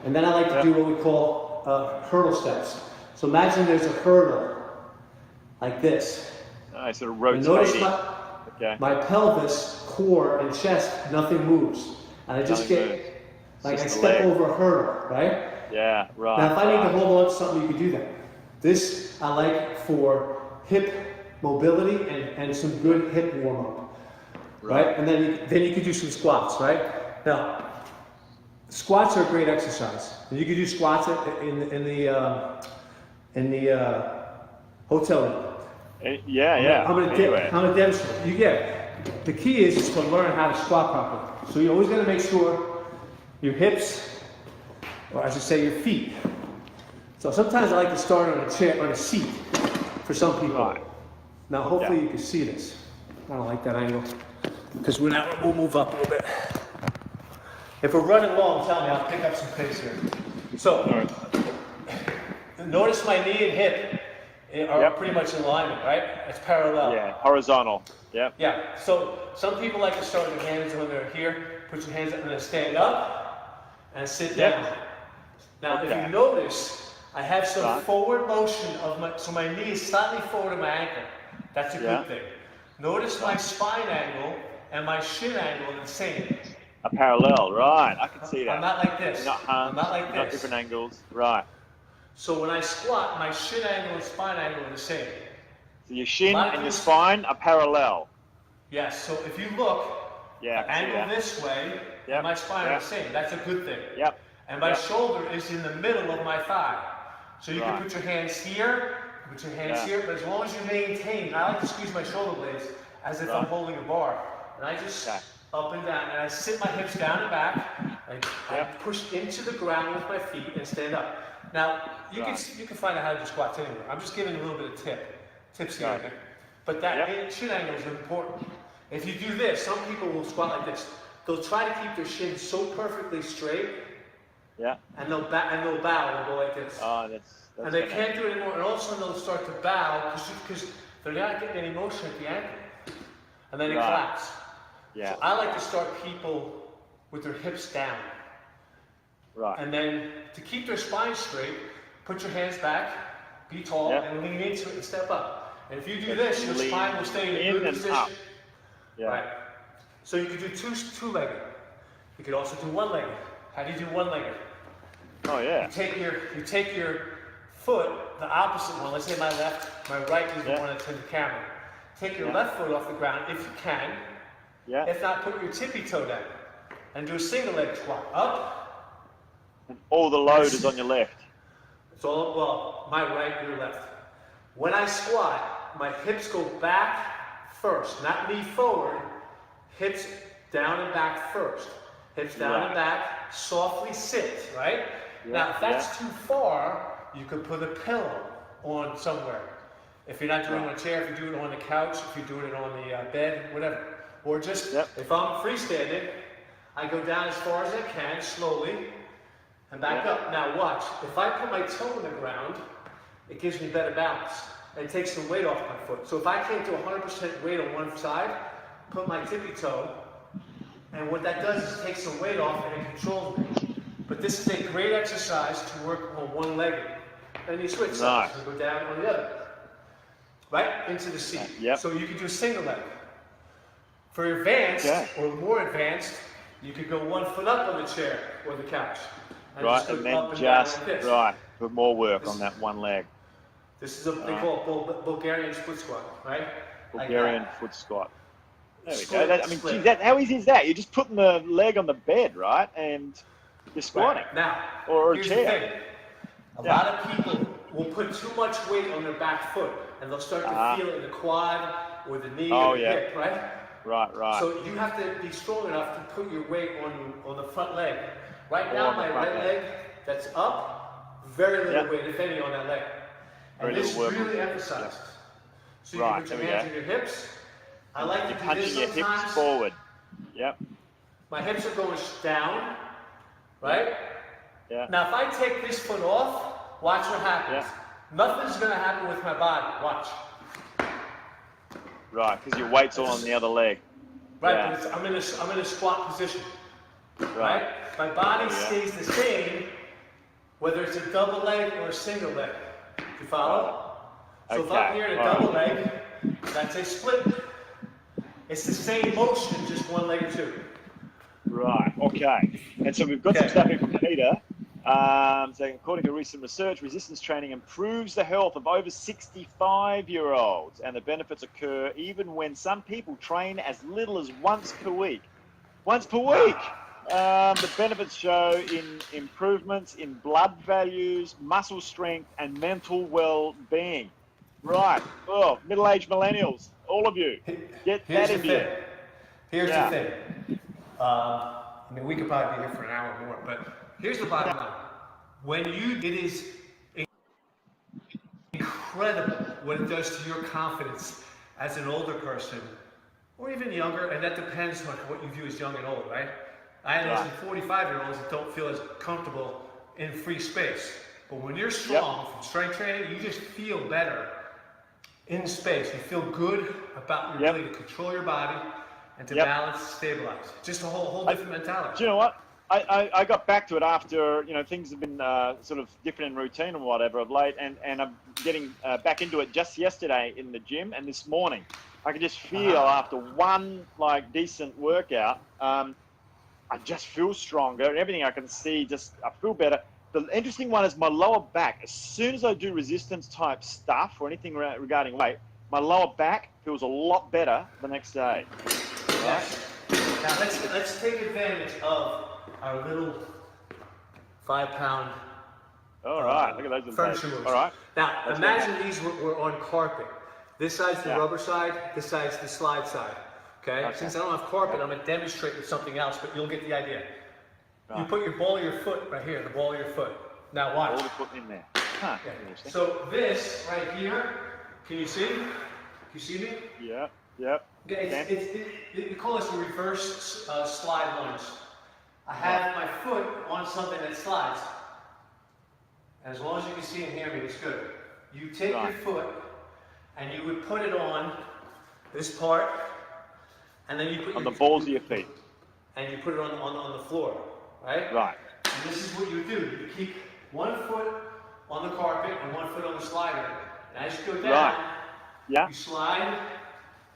And then I like to do what we call hurdle steps. So imagine there's a hurdle like this. Nice, sort of And rotating. notice my pelvis, core, and chest, nothing moves. And I just get, like I step over a hurdle, right? Yeah, right. Now if I need to hold on to something, you can do that. This I like for hip mobility and some good hip warm-up. Right? And then you could do some squats, right? Now, squats are a great exercise. And you can do squats in the hotel room. Yeah. I'm gonna demonstrate. The key is to learn how to squat properly. So you always gotta make sure your hips, or I should say your feet. So sometimes I like to start on a chair, on a seat, for some people. Right. Now hopefully you can see this. I don't like that angle. Because we'll move up a little bit. If we're running long, tell me, I'll pick up some pace here. So, notice my knee and hip are pretty much in alignment, right? It's parallel. Yeah, horizontal. Yep. Yeah, so some people like to start with their hands when they're here, put your hands up and then stand up and sit down. Now, if you notice, I have some forward motion so my knee is slightly forward of my ankle. That's a good thing. Notice my spine angle and my shin angle are the same. A parallel, right. I can see that. I'm not like this. I'm not like this. Not different angles, right. So when I squat, my shin angle and spine angle are the same. So your shin and your spine are parallel. Yes, so if you look, the angle this way, and my spine are the same. That's a good thing. Yep. And my shoulder is in the middle of my thigh. So you can put your hands here, put your hands here, but as long as you maintain, I like to squeeze my shoulder blades as if I'm holding a bar. And I just up and down, and I sit my hips down and back, I push into the ground with my feet and stand up. Now, you can find out how to do squats anywhere. I'm just giving a little bit of tips here. Okay? But that shin angle is important. If you do this, some people will squat like this. They'll try to keep their shins so perfectly straight, and they'll bow and they'll go like this. Oh, that's and they can't do it anymore, and all of a sudden they'll start to bow because they're not getting any motion at the ankle. And then they collapse. Yeah. So I like to start people with their hips down. Right. And then to keep their spine straight, put your hands back, be tall, and lean into it and step up. And if you do this, your spine will stay in a good position. Up. Yeah. Right. So you could do two-legged. You could also do one-legged. How do you do one-legged? Oh yeah. You take your foot, the opposite one. Let's say my left, my right is the one that's in the camera. Take your left foot off the ground if you can. Yeah. If not, put your tippy toe down and do a single leg squat. Up. And all the load is on your left. It's all, my right, your left. When I squat, my hips go back first, not knee forward. Hips down and back first. Hips down and back, softly sit, right? Now, if that's too far, you could put a pillow on somewhere. If you're not doing it on a chair, if you're doing it on the couch, if you're doing it on the bed, whatever. Or just, if I'm freestanding, I go down as far as I can, slowly, and back up. Now watch, if I put my toe on the ground, it gives me better balance. And it takes the weight off my foot. So if I can't do 100% weight on one side, put my tippy toe And what that does is takes the weight off and it controls me. But this is a great exercise to work on one leg. Then you switch sides and go down on the other. Right? Into the seat. Yep. So you can do a single leg. For advanced or more advanced, you could go 1 foot up on the chair or the couch. And Right, just go and then up and down just, like this. right, put more work on that one leg. This is they call it Bulgarian split squat, right? Bulgarian Like foot squat. There we Split, go. I mean, split. geez, how easy is that? You're just putting the leg on the bed, right? And you're squatting. Right. Now, or a here's chair. the thing. A lot of people will put too much weight on their back foot, and they'll start to feel it in the quad or the knee or the hip, right? Right. So you have to be strong enough to put your weight on the front leg. Right now, my right leg that's up, very little weight, if any, on that leg. And Very this little work. really emphasizes. So you can put your hands on your hips. I like to do punching this your sometimes. hips forward. Yep. My hips are going down, right? Yeah. Now, if I take this foot off, watch what happens. Yeah. Nothing's going to happen with my body. Watch. Right, because your weight's all on the other leg. Right, Yeah. but I'm in a squat position. Right. My body stays the same, whether it's a double leg or a single leg. You follow? So if I'm here in a double leg, that's a split. It's the same motion, just one leg or two. Right, okay. And so we've got some stuff here from Peter. Saying, according to recent research, resistance training improves the health of over 65-year-olds, and the benefits occur even when some people train as little as once per week. Once per week! The benefits show in improvements in blood values, muscle strength, and mental well-being. Right. Oh, middle-aged millennials, all of you, get that into you. Here's the thing. I mean, we could probably be here for an hour more, but here's the bottom line. It is incredible what it does to your confidence as an older person, or even younger, and that depends on what you view as young and old, right? I know some 45-year-olds that don't feel as comfortable in free space. But when you're strong from strength training, you just feel better in space. You feel good about your ability to control your body and to balance, stabilize. Just a whole different mentality. Do you know what? I got back to it after, things have been sort of different in routine and whatever of late, and I'm getting back into it just yesterday in the gym, and this morning. I could just feel after one, decent workout, I just feel stronger, and everything I can see, I feel better. The interesting one is my lower back. As soon as I do resistance type stuff or anything regarding weight, my lower back feels a lot better the next day. Right? Now let's take advantage of our little 5-pound All right, look at those furniture moves. All right. Now imagine these were on carpet. This side's the rubber side, this side's the slide side. Okay? Since I don't have carpet, I'm going to demonstrate with something else, but you'll get the idea. Right. You put your ball of your foot right here, the ball of your foot. Now watch. All the foot in there. Huh. Yeah. So this right here, can you see? Can you see me? Yeah. Yep. Okay, we call this a reverse slide lunge. I have my foot on something that slides. And as long as you can see and hear me, it's good. You take your foot and you would put it on this part, and then you put on the balls of your feet. And you put it on the floor, right? Right. And this is what you do. You keep one foot on the carpet and one foot on the slider. And as you go down, you slide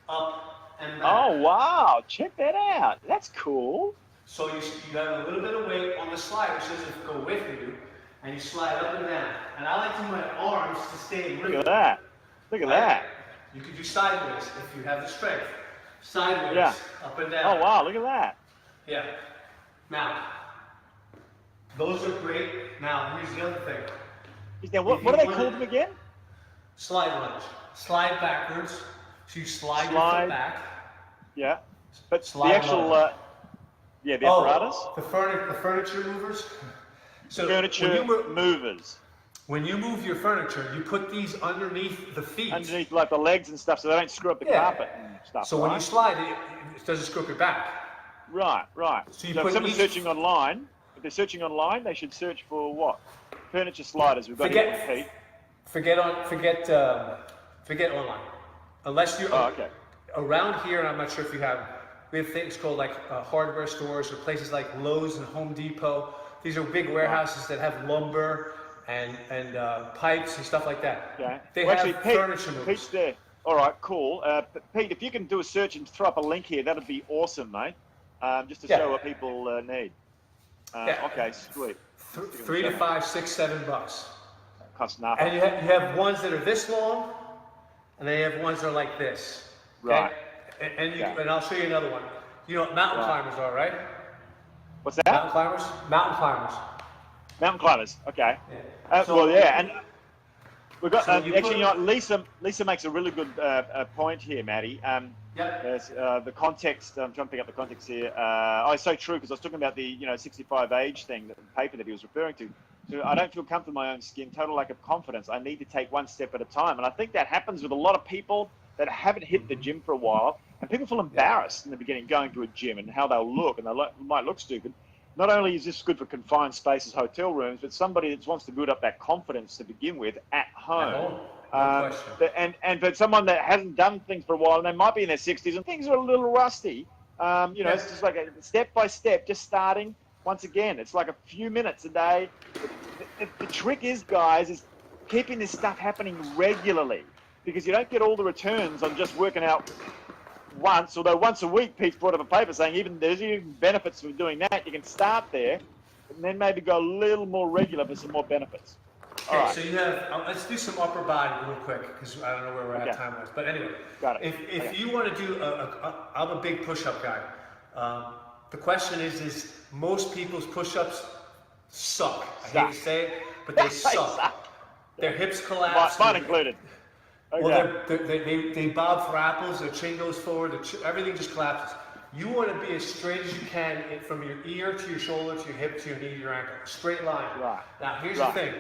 up and back. Oh, wow. Check that out. That's cool. So you have a little bit of weight on the slider, so it doesn't go with you, and you slide up and down. And I like to use my arms to stay in rhythm. Look at that. Look at that. You could do sideways if you have the strength. Sideways, up and down. Oh, wow. Look at that. Yeah. Now, those are great. Now, here's the other thing. Now, what do they call them again? Slide lunge. Slide backwards. So you slide your foot back. Yeah. But slide the actual, the apparatus? The furniture movers. So furniture movers. When you move your furniture, you put these underneath the feet. Underneath, like the legs and stuff, so they don't screw up the carpet and stuff. So when you slide, it doesn't screw up your back. Right. So if someone's searching online, if they're searching online, they should search for what? Furniture sliders. We've got here for feet. Forget online. Unless you're around here, and I'm not sure if you have We have things called like hardware stores or places like Lowe's and Home Depot. These are big warehouses that have lumber and pipes and stuff like that. Okay. They Well, have actually, furniture movers. Pete's there. All right, cool. Pete, if you can do a search and throw up a link here, that'd be awesome, mate. Just to show what people need. Okay, sweet. $3 to $5, $6, $7. Costs nothing. And you have ones that are this long, and then you have ones that are like this. Okay? Right. And I'll show you another one. You know what mountain climbers are, right? What's that? Mountain climbers? Mountain climbers. Mountain climbers. Okay. Yeah. Well, yeah, and we've got So you actually, put- you know, what, Lisa makes a really good point here, Matty. Yep. There's the context. I'm trying to pick up the context here. It's so true because I was talking about the 65 age thing, the paper that he was referring to. So I don't feel comfortable in my own skin. Total lack of confidence. I need to take one step at a time, and I think that happens with a lot of people that haven't hit the gym for a while, and people feel embarrassed in the beginning going to a gym and how they'll look, and they might look stupid. Not only is this good for confined spaces, hotel rooms, but somebody that wants to build up that confidence to begin with at home. No question. And for someone that hasn't done things for a while, and they might be in their 60s and things are a little rusty, it's just like a step by step, just starting. Once again, it's like a few minutes a day. The trick is, guys, is keeping this stuff happening regularly, because you don't get all the returns on just working out once, although once a week, Pete's brought up a paper saying there's even benefits from doing that. You can start there, and then maybe go a little more regular for some more benefits. Okay, so you have, let's do some upper body real quick, because I don't know where we're at time-wise. But anyway, Got it. if you want to do, I'm a big push-up guy. The question is most people's push-ups suck. I hate to say it, but they suck. Their hips collapse. Mine included. Okay. Well, they bob for apples, their chin goes forward, everything just collapses. You want to be as straight as you can from your ear to your shoulder to your hip to your knee to your ankle. Straight line. Right. Now, here's the thing.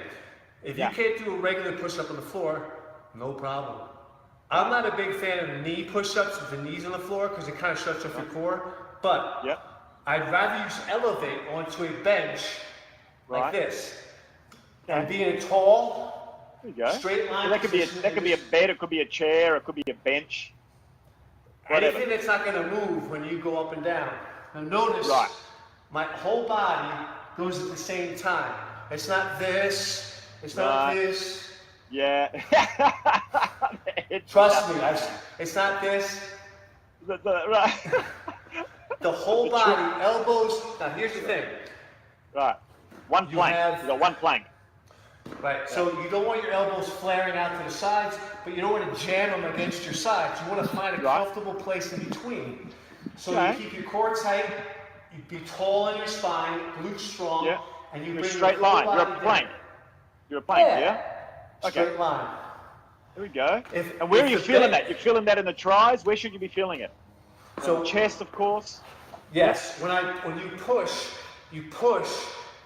If you can't do a regular push-up on the floor, no problem. I'm not a big fan of knee push-ups with the knees on the floor because it kind of shuts off your core, but I'd rather you elevate onto a bench like this. And being tall, there you go. Straight line. So that could be a bed, it could be a chair, it could be a bench. Whatever. Anything that's not going to move when you go up and down. Now notice, my whole body goes at the same time. It's not this. It's not this. Yeah. Trust me, it's not this. Right. The whole body, elbows. Now here's the thing. Right. One plank. You got one plank. Right. So you don't want your elbows flaring out to the sides, but you don't want to jam them against your sides. You want to find a comfortable place in between. So you keep your core tight, you be tall in your spine, glutes strong, and you bring a straight your line. whole You're a body plank. down. You're a plank, yeah? Okay. Straight line. Here we go. And where are you feeling that? You're feeling that in the tris? Where should you be feeling it? So chest, of course. Yes. When you push,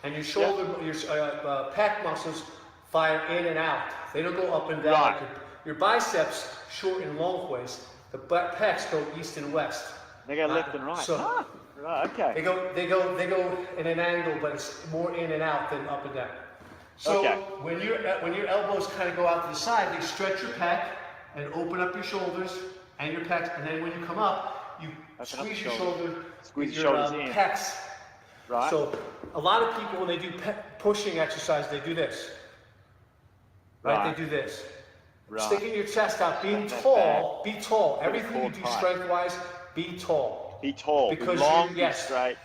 and your shoulder, your pec muscles fire in and out. They don't go up and down. Right. Your biceps shorten lengthways. The pecs go east and west. They go left and right. So right. Okay. They go in an angle, but it's more in and out than up and down. So when your elbows kind of go out to the side, they stretch your pec and open up your shoulders and your pecs, and then when you come up, you squeeze your shoulder, squeeze your shoulders in. pecs. Right. So a lot of people, when they do pushing exercise, they do this. Right? They do this. Right. Sticking your chest out, being tall. Be tall. Everything you do strength-wise, be tall. Be tall. Because be long, be straight.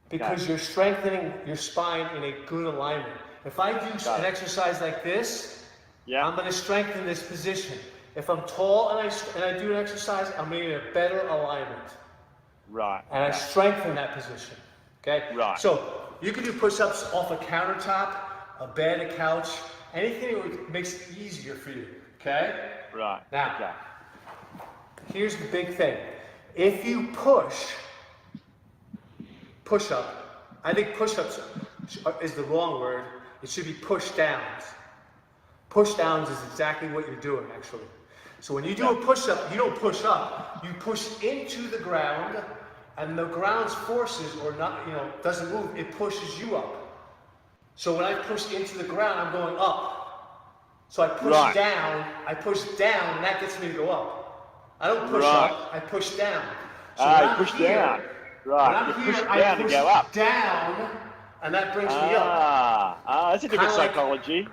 Because you're strengthening your spine in a good alignment. If I do an exercise like this, I'm going to strengthen this position. If I'm tall and I do an exercise, I'm in a better alignment. Right. And I strengthen that position. Okay? Right. So you can do push-ups off a countertop, a bed, a couch, anything that makes it easier for you. Okay? Right. Now, here's the big thing. If you push up, I think push-ups is the wrong word. It should be push-downs. Push-downs is exactly what you're doing, actually. So when you do a push-up, you don't push up. You push into the ground, and the ground's forces, or not, doesn't move. It pushes you up. So when I push into the ground, I'm going up. So I push down, and that gets me to go up. I don't push up, I push down. So when you I'm push here, down. when Right. I'm You here, push I down to push go up. down, and that brings me up. That's a different Kinda like- psychology.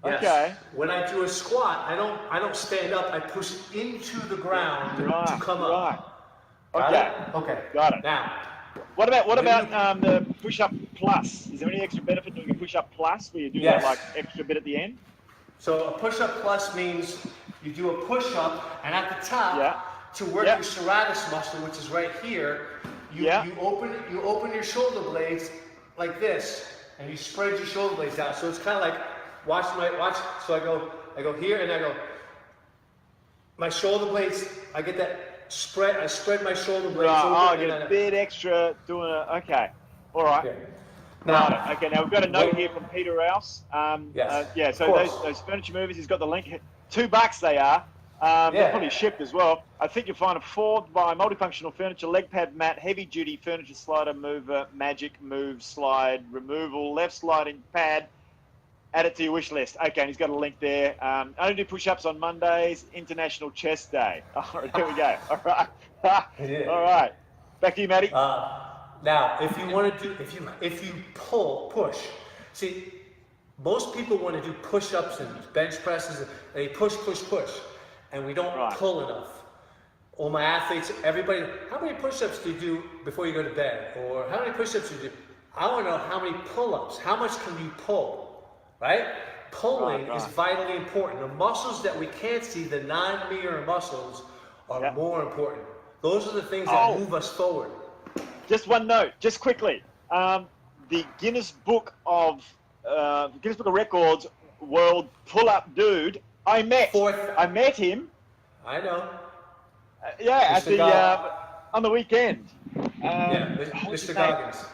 Yes. Okay. When I do a squat, I don't stand up. I push into the ground to come Right. up. Got Okay. it? Okay. Got it. Now, What about When you- the push-up plus? Is there any extra benefit doing a push-up plus where you do Yes. that like extra bit at the end? so a push-up plus means you do a push-up, and at the top, Yeah. to work Yeah. your serratus muscle, which is right here, you open your shoulder blades like this, and you spread your shoulder blades out. So it's kind of like watch. So I go here, and I go. My shoulder blades, I get that spread. I spread my shoulder blades Right. over. Oh, and get then a bit extra doing a. Okay. All right. Yeah. Got Now, it. Okay, now we've got a note here from Peter Rouse. Yes, Yeah, so of course. those furniture movers, he's got the link. $2 they are. They're probably shipped as well. I think you'll find a 4x multifunctional furniture, leg pad mat, heavy duty furniture slider mover, magic move slide removal, left sliding pad. Add it to your wish list. Okay, and he's got a link there. I only do push-ups on Mondays, International Chest Day. All right, here we go. All right. Yeah. All right. Back to you, Matty. Now, if you want to do, if you push. See, most people want to do push-ups and bench presses. They push, and we don't Right. pull enough. All my athletes, everybody, how many push-ups do you do before you go to bed? Or how many push-ups do you do? I want to know how many pull-ups. How much can you pull? Right? Pulling Right. is vitally important. The muscles that we can't see, the non-mirror muscles, are Yep. more important. Those are the things that move us forward. Just one note, just quickly. The Guinness Book of Records World Pull-Up Dude. I met him. I know. At Mr. Goggins. on the weekend. Mr. Goggins.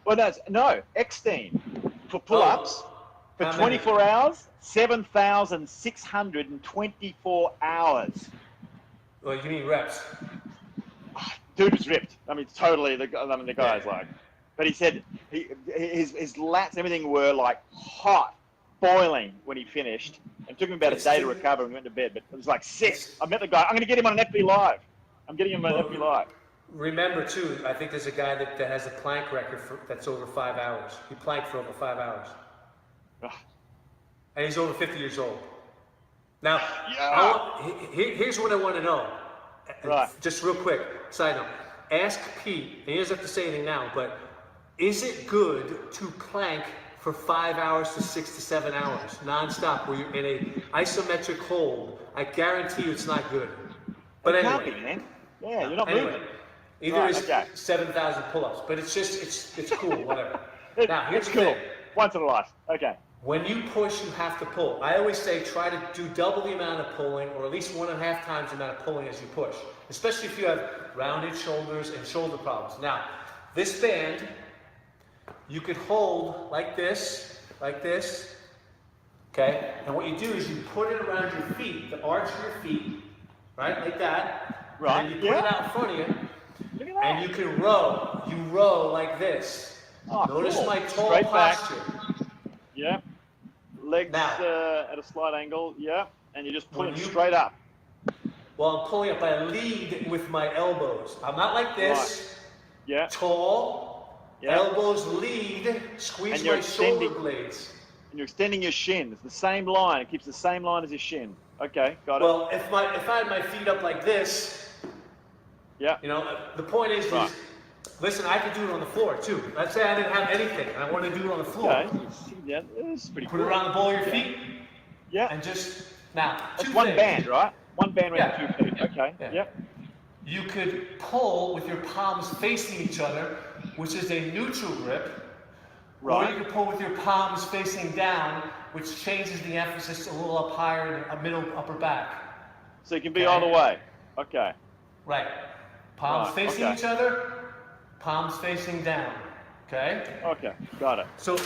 Well, no, Eckstein for pull-ups for How 24 hours, 7,624 hours. Well, you mean reps? Dude was ripped. I mean, totally. The guy's like, but he said his lats, everything were like hot, boiling when he finished. It took him about a day to recover and went to bed. But it was like sick. I met the guy. I'm going to get him on an FB Live. I'm getting him on an FB Live. Remember too, I think there's a guy that has a plank record that's over 5 hours. He planked for over 5 hours, and he's over 50 years old. Now, here's what I want to know. Right. Just real quick, side note. Ask Pete, and he doesn't have to say anything now, but is it good to plank for 5 hours to 6 to 7 hours, non-stop, where you're in a isometric hold? I guarantee you it's not good. But It anyway. can't be, man. Yeah, you're not moving. Either Right, it's okay. 7,000 pull-ups, but it's cool, whatever. Now, here's It's the cool. thing. Once in a life. Okay. When you push, you have to pull. I always say try to do double the amount of pulling, or at least 1.5 times the amount of pulling as you push, especially if you have rounded shoulders and shoulder problems. Now, this band, you could hold like this, okay? And what you do is you put it around your feet, the arch of your feet, right, like that. Right, And you put it out in front of you, Look at that. and you can row. You row like this. Oh, Notice cool. my tall Straight back. posture. Yeah. Legs Now. at a slight angle. Yeah. And you just pull When it you- straight up. While I'm pulling up, I lead with my elbows. I'm not like this, Yeah. tall, Yeah. elbows lead, squeeze And you're my shoulder extending- blades. And you're extending your shin. It's the same line. It keeps the same line as your shin. Okay. Got it. Well, if I had my feet up like this, Yeah. you know, the point is, Right. listen, I could do it on the floor too. Let's say I didn't have anything and I wanted to do it on the floor. Okay. Yeah. This is pretty Put cool. it around the ball of your feet Yeah. and just, now, It's two one things. band, right? One band around Yeah. the 2 feet. Okay. Yeah. Yep. You could pull with your palms facing each other, which is a neutral grip. Or Right. you could pull with your palms facing down, which changes the emphasis a little up higher in the middle upper back. So you can be all the way. Okay. Right. Palms Right, facing okay. each other, palms facing down. Okay? Okay. Got it. So,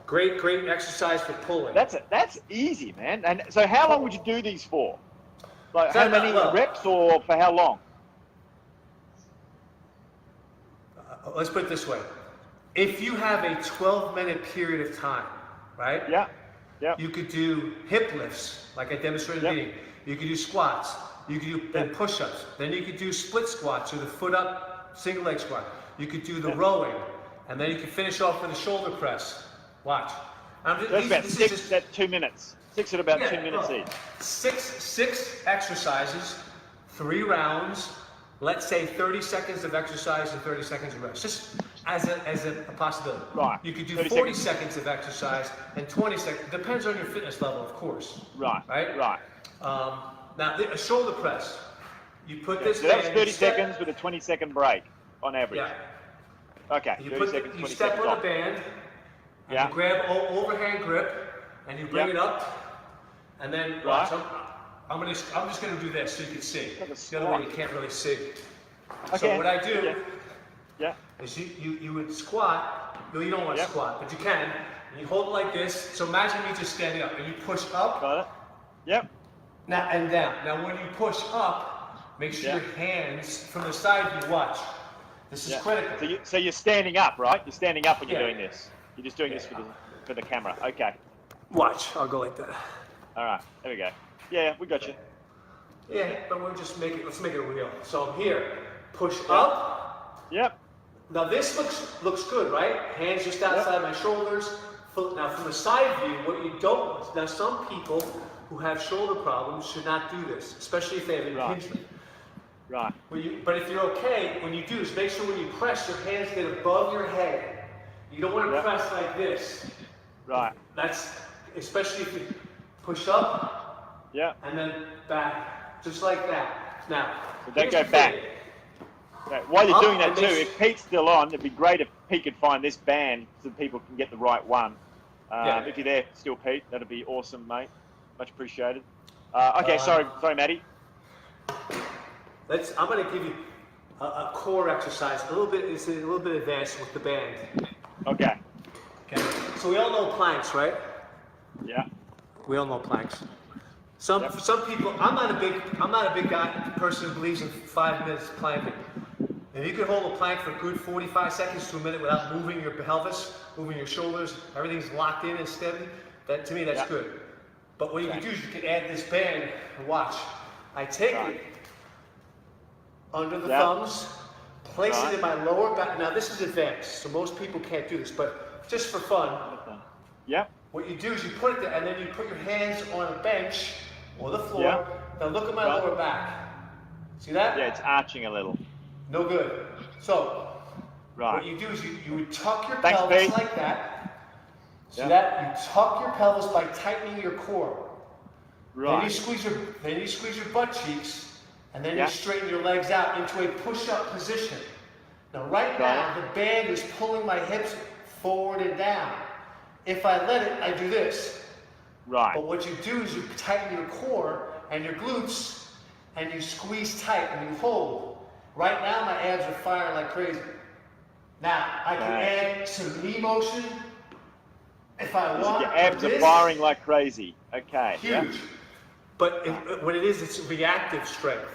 great exercise for pulling. That's easy, man. And so how long would you do these for? Like So how many well- reps or for how long? Let's put it this way. If you have a 12-minute period of time, right? Yeah. Yeah. You could do hip lifts, like I demonstrated in the Yep. meeting. You can do squats. You can do then push-ups. Then you could do split squats or the foot up, single leg squat. You could do the rowing, and then you can finish off with a shoulder press. Watch. That's about six at 2 minutes. 6 at about 2 minutes each. Six exercises, 3 rounds. Let's say 30 seconds of exercise and 30 seconds of rest. Just as a possibility. Right. You could do 40 seconds of exercise and 20 seconds. Depends on your fitness level, of course. Right. Right. Right. Now a shoulder press. You put this. So that's 30 seconds with a 20-second break on average. Yeah. Okay. You 30 seconds. 20 you step seconds on off. a band. And Yeah. you grab overhand grip, and you bring it up, and then watch. I'm just gonna do this so you can see. Like a The other way squat. you can't really see. Okay. So what I do Yeah. is you would squat. No, you don't want to Yep. squat, but you can. And you hold it like this. So imagine me just standing up, and you push up. Got it. Yep. Now and down. Now when you push up, make sure your hands from the side you watch. This is critical. So you're standing up, right? You're standing up when you're Yeah. doing this. You're just doing this for the camera. Okay. Watch. I'll go like that. All right. There we go. Yeah, we got you. Yeah, but let's make it real. So here, push up. Yep. Now this looks good, right? Hands just outside my shoulders. Now from the side view, what you don't, now some people who have shoulder problems should not do this, especially if they have impingement. Right. But if you're okay, when you do this, make sure when you press, your hands get above your head. You don't want to press like this. Right. That's, especially if you push up and then back, just like that. Now, So don't go back. Okay. While you're doing that too, if Pete's still on, it'd be great if Pete could find this band so people can get the right one. If you're there still, Pete, that'd be awesome, mate. Much appreciated. Okay, sorry, Matty. I'm going to give you a core exercise. It's a little bit advanced with the band. Okay. So we all know planks, right? Yeah. We all know planks. Some people. I'm not a big person who believes in 5 minutes planking. If you can hold a plank for a good 45 seconds to a minute without moving your pelvis, moving your shoulders, everything's locked in and steady. That to me, that's good. But what you can do is you can add this band and watch. I take it under the thumbs, place it in my lower back. Now this is advanced, so most people can't do this, but just for fun. What you do is you put it there, and then you put your hands on a bench or the floor. Now look at my lower back. See that? Yeah, it's arching a little. No good. So what you do is you would tuck your Thanks, pelvis Pete. like that. See that? You tuck your pelvis by tightening your core. Right. Then you squeeze your butt cheeks, and then you straighten your legs out into a push-up position. Now right now, the band is pulling my hips forward and down. If I let it, I do this. Right. But what you do is you tighten your core and your glutes, and you squeeze tight and you hold. Right now, my abs are firing like crazy. Now, I can add some knee motion if I want. Your abs are firing like crazy. Okay. Huge. But what it is, it's reactive strength.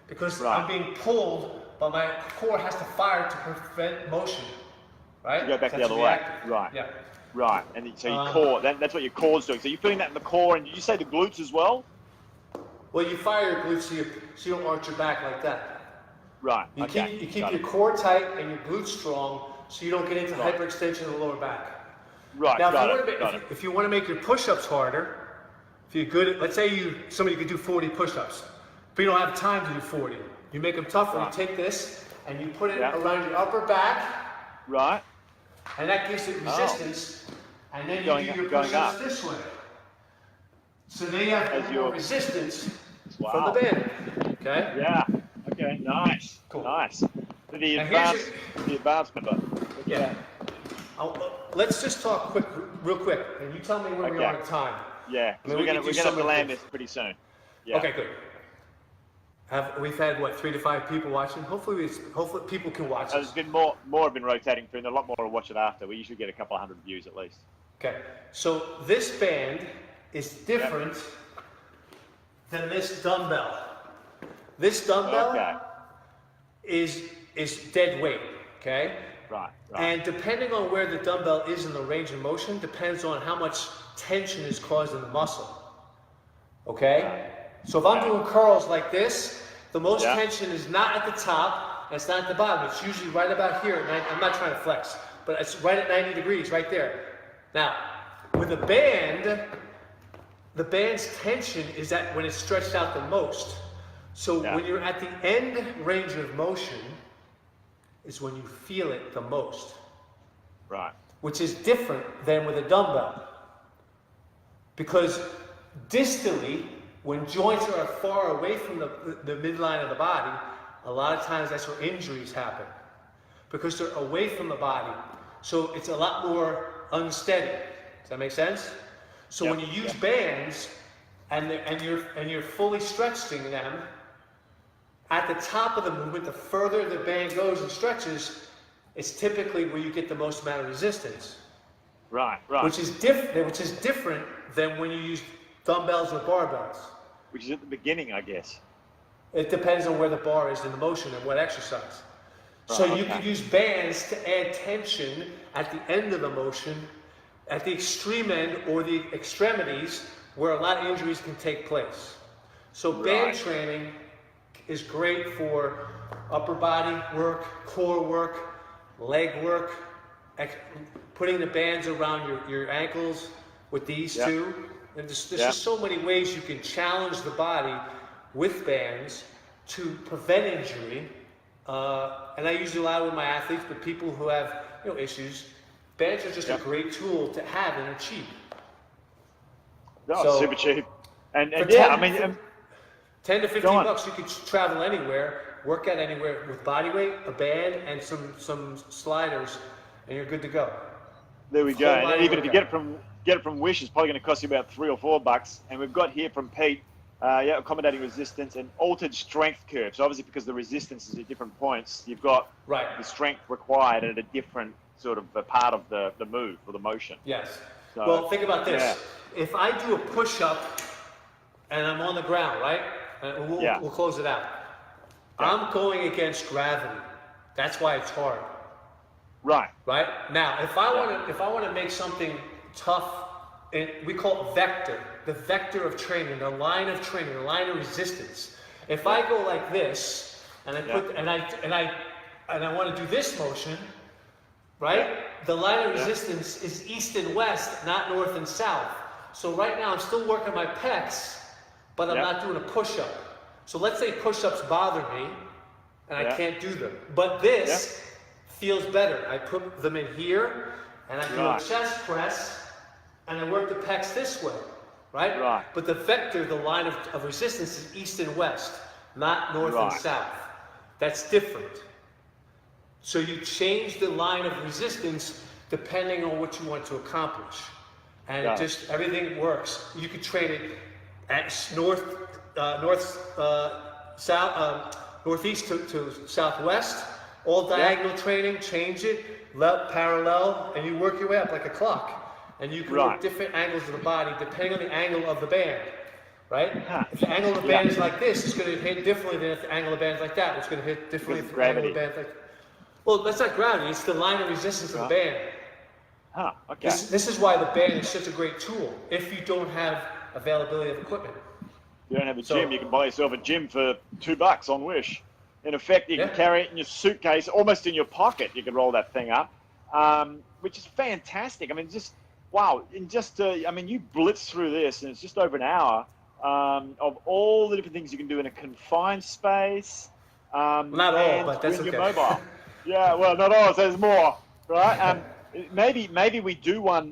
Because I'm being pulled, but my core has to fire to prevent motion. Right? You go back the other way. Right. Yeah. Right. And so your core, that's what your core's doing. So you're feeling that in the core, and did you say the glutes as well? Well, you fire your glutes so you don't arch your back like that. Right. You keep your core tight and your glutes strong so you don't get into hyperextension of the lower back. Right. Now, if you want to make your push-ups harder, if you're good at, let's say somebody could do 40 push-ups, but you don't have time to do 40. You make them tougher. You take this and you put it around your upper back. Right. And that gives it resistance. And then you do your push-ups this way. So then you have more resistance from the band. Okay? Yeah. Okay. Nice. Cool. Nice. The advanced member. Yeah. Let's just talk real quick, and you tell me where we are in time. Yeah. We're gonna land this pretty soon. Yeah. Okay, good. We've had what, 3 to 5 people watching? Hopefully people can watch There's us. been more have been rotating through, and a lot more will watch it after. We usually get a couple of hundred views at least. Okay. So this band is different than this dumbbell. This dumbbell is dead weight. Okay. Right. And depending on where the dumbbell is in the range of motion, depends on how much tension is caused in the muscle. Okay? So if I'm doing curls like this, the most Yeah. tension is not at the top, and it's not at the bottom. It's usually right about here. I'm not trying to flex, but it's right at 90 degrees, right there. Now, with a band, the band's tension is at when it's stretched out the most. So when you're at the end range of motion, is when you feel it the most. Right. Which is different than with a dumbbell. Because distally, when joints are far away from the midline of the body, a lot of times that's where injuries happen. Because they're away from the body. So it's a lot more unsteady. Does that make sense? So when you use bands and you're fully stretching them, at the top of the movement, the further the band goes and stretches, it's typically where you get the most amount of resistance. Right. Which is different than when you use dumbbells or barbells. Which is at the beginning, I guess. It depends on where the bar is in the motion and what exercise. So you could use bands to add tension at the end of the motion, at the extreme end or the extremities where a lot of injuries can take place. So band training is great for upper body work, core work, leg work, putting the bands around your ankles with these two. And there's just so many ways you can challenge the body with bands to prevent injury. And I use it a lot with my athletes, but people who have issues, bands are just a great tool to have, and they're cheap. No, So, super cheap. And for yeah, 10 I mean, 10 to 15 bucks, you could travel anywhere, work out anywhere with body weight, a band, and some sliders, and you're good to go. there we go. Whole And body even if you workout. get it from Wish, it's probably going to cost you about $3 or $4. And we've got here from Pete, accommodating resistance and altered strength curve. So obviously, because the resistance is at different points, you've got the strength required at a different sort of a part of the move or the motion. Yes. So, Well, think about this. If I do a push-up and I'm on the ground, right? And we'll close it out. I'm going against gravity. That's why it's hard. Right. Right? Now, if I want to make something tough, we call it vector. The vector of training, the line of training, the line of resistance. If I go like this and I put and I want to do this motion, right? The line of resistance is east and west, not north and south. So right now I'm still working my pecs, but I'm not doing a push-up. So let's say push-ups bother me, and I can't do them. But this feels better. I put them in here, and I do a chest press, and I work the pecs this way, right? But the vector, the line of resistance is east and west, not north and south. That's different. So you change the line of resistance depending on what you want to accomplish. And just everything works. You could train it at northeast to southwest, all diagonal training, change it, parallel, and you work your way up like a clock. And you can work different angles of the body depending on the angle of the band, right? If the angle of the band is like this, it's going to hit differently than if the angle of the band is like that. It's going to hit differently if the angle of the band is like that. Well, that's not gravity. It's the line of resistance of the band. Okay. This is why the band is such a great tool if you don't have availability of equipment. You don't have a gym, you can buy yourself a gym for $2 on Wish. In effect, you can carry it in your suitcase, almost in your pocket. You can roll that thing up, which is fantastic. I mean, just wow! You blitz through this, and it's just over an hour of all the different things you can do in a confined space. Not all, but that's okay. Your mobile. Yeah, well, not all. So there's more, right? Maybe we do one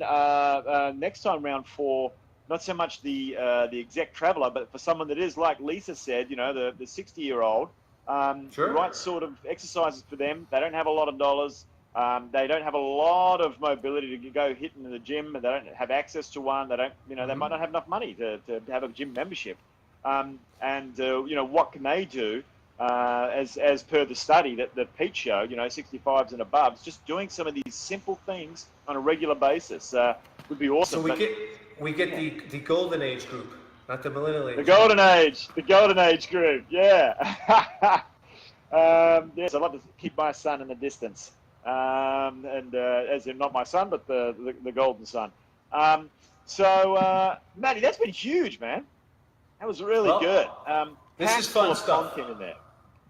next time round for not so much the exec traveler, but for someone that is like Lisa said, the 60-year-old. The right sort of exercises for them. They don't have a lot of dollars. They don't have a lot of mobility to go hit in the gym. They don't have access to one. They don't, they might not have enough money to have a gym membership. What can they do? As per the study that Pete showed, 65s and above, just doing some of these simple things on a regular basis would be awesome. So we get the golden age group, not the millennial age. The golden age group, yeah. Yes, I'd love to keep my son in the distance, as in not my son, but the golden son. Matty, that's been huge, man. That was really Well, good. this is Packed full fun of stuff. content in there.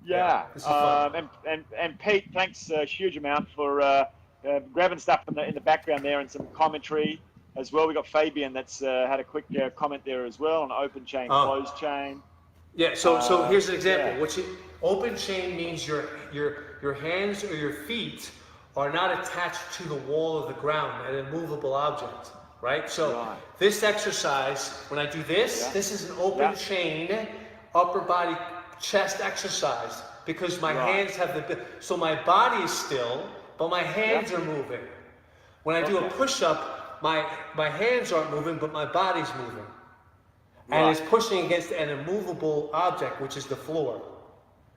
Yeah, Yeah. this is fun. And Pete, thanks a huge amount for grabbing stuff in the background there and some commentary as well. We got Fabian that's had a quick comment there as well on open chain, closed chain. Yeah. So here's an example. Yeah. Open chain means your hands or your feet are not attached to the wall of the ground, an immovable object, right? So this exercise, when I do this, this is an open chain upper body chest exercise because my hands have so my body is still, but my hands are moving. When I do a push-up, my hands aren't moving, but my body's moving. And it's pushing against an immovable object, which is the floor.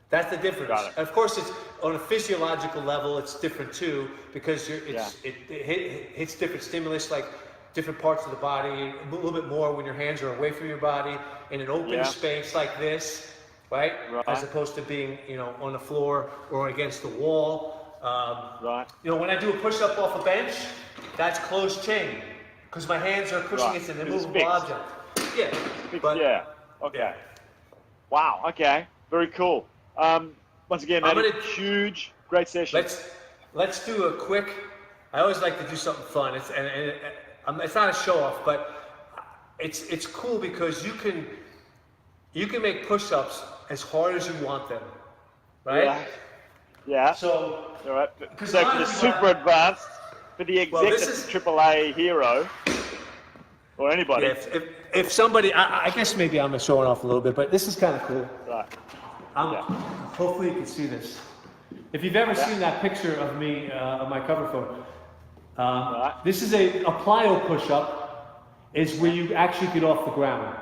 That's the difference. Of course, it's on a physiological level, it's different too, because it hits different stimulus, like different parts of the body, a little bit more when your hands are away from your body in an open space like this, right? As opposed to being, on the floor or against the wall. When I do a push-up off a bench, that's closed chain, because my hands are pushing against an immovable object. Okay. Wow. Okay. Very cool. Once again, Matty, huge, great session. Let's do a quick. I always like to do something fun. It's not a show off, but it's cool because you can make push-ups as hard as you want them, right? Yeah. So for the super advanced, for the executive AAA hero, or anybody. Yeah, if somebody, I guess maybe I'm showing off a little bit, but this is kind of cool. Hopefully you can see this. If you've ever seen that picture of me on my cover photo, this is a plyo push-up. Is where you actually get off the ground,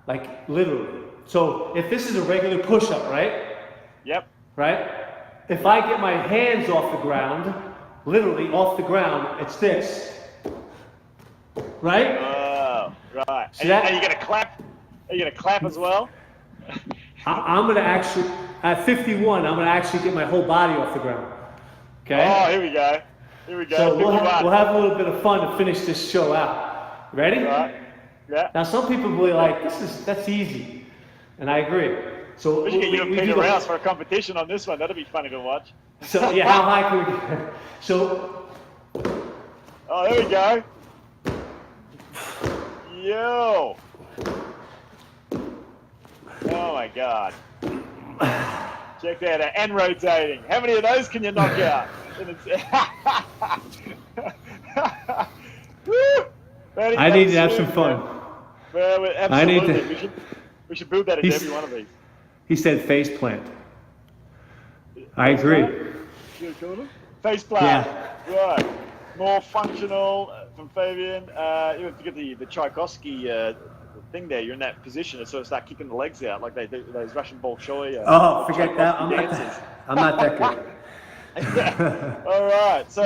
like literally. So if this is a regular push-up, right? Yep. Right? If I get my hands off the ground, literally off the ground, it's this. Right? Oh, right. And are you going to clap? Are you going to clap as well? I'm going to actually, at 51, I'm going to actually get my whole body off the ground. Okay? Oh, here we go. Here we go. So we'll have a little bit of fun to finish this show out. Ready? Right. Yeah. Now some people will be like, that's easy. And I agree. So we should get you and Peter Rouse for a competition on this one. That'll be funny to watch. So how high can we get? So. Oh, there we go. Yo. Oh my God. Check that out. And rotating. How many of those can you knock out? Woo! I need to have some fun. Well, absolutely. We should build that into every one of these. He said face plant. I agree. Face plant. Yeah. Right. More functional from Fabian. You have to get the Tchaikovsky thing there. You're in that position to sort of start kicking the legs out like they do those Russian Bolshoi. Forget that. I'm not that good. All right, so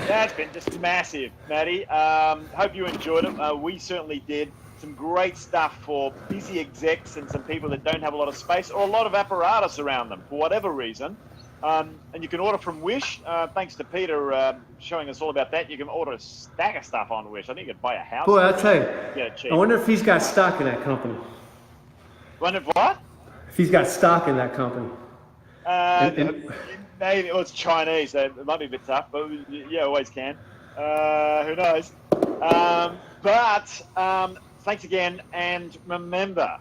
that's been just massive, Matty. Hope you enjoyed it. We certainly did. Some great stuff for busy execs and some people that don't have a lot of space or a lot of apparatus around them for whatever reason. And you can order from Wish. Thanks to Peter showing us all about that. You can order a stack of stuff on Wish. I think you could buy a house. Boy, I'll tell you. Get it cheap. I wonder if he's got stock in that company. Wonder what? If he's got stock in that company. Maybe. Well, it's Chinese, so it might be a bit tough, but yeah, always can. Who knows? But thanks again, and remember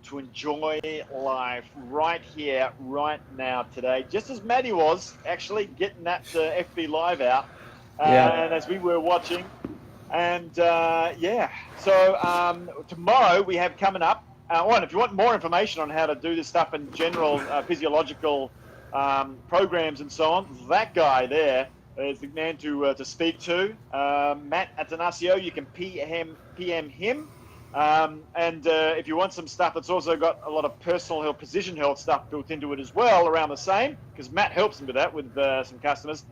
to enjoy life right here, right now, today, just as Matty was actually getting that FB Live out, and as we were watching. And so tomorrow we have coming up, and if you want more information on how to do this stuff in general, physiological programs and so on, that guy there is the man to speak to. Matt Atanasio, you can PM him. And if you want some stuff that's also got a lot of personal health, precision health stuff built into it as well, around the same, because Matt helps him with that with some customers.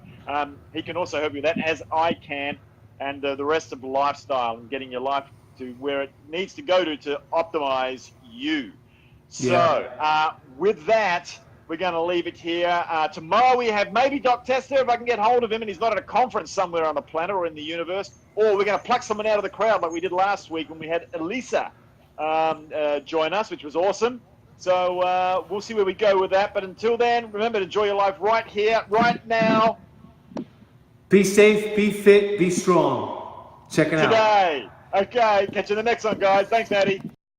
He can also help you with that, as I can, and the rest of the lifestyle and getting your life to where it needs to go to optimize you. So with that, we're going to leave it here. Tomorrow we have maybe Doc Tester, if I can get hold of him and he's not at a conference somewhere on the planet or in the universe. Or we're going to pluck someone out of the crowd like we did last week when we had Elisa join us, which was awesome. So we'll see where we go with that. But until then, remember to enjoy your life right here, right now. Be safe, be fit, be strong. Check it out. Today. Okay, catch you in the next one, guys. Thanks, Matty.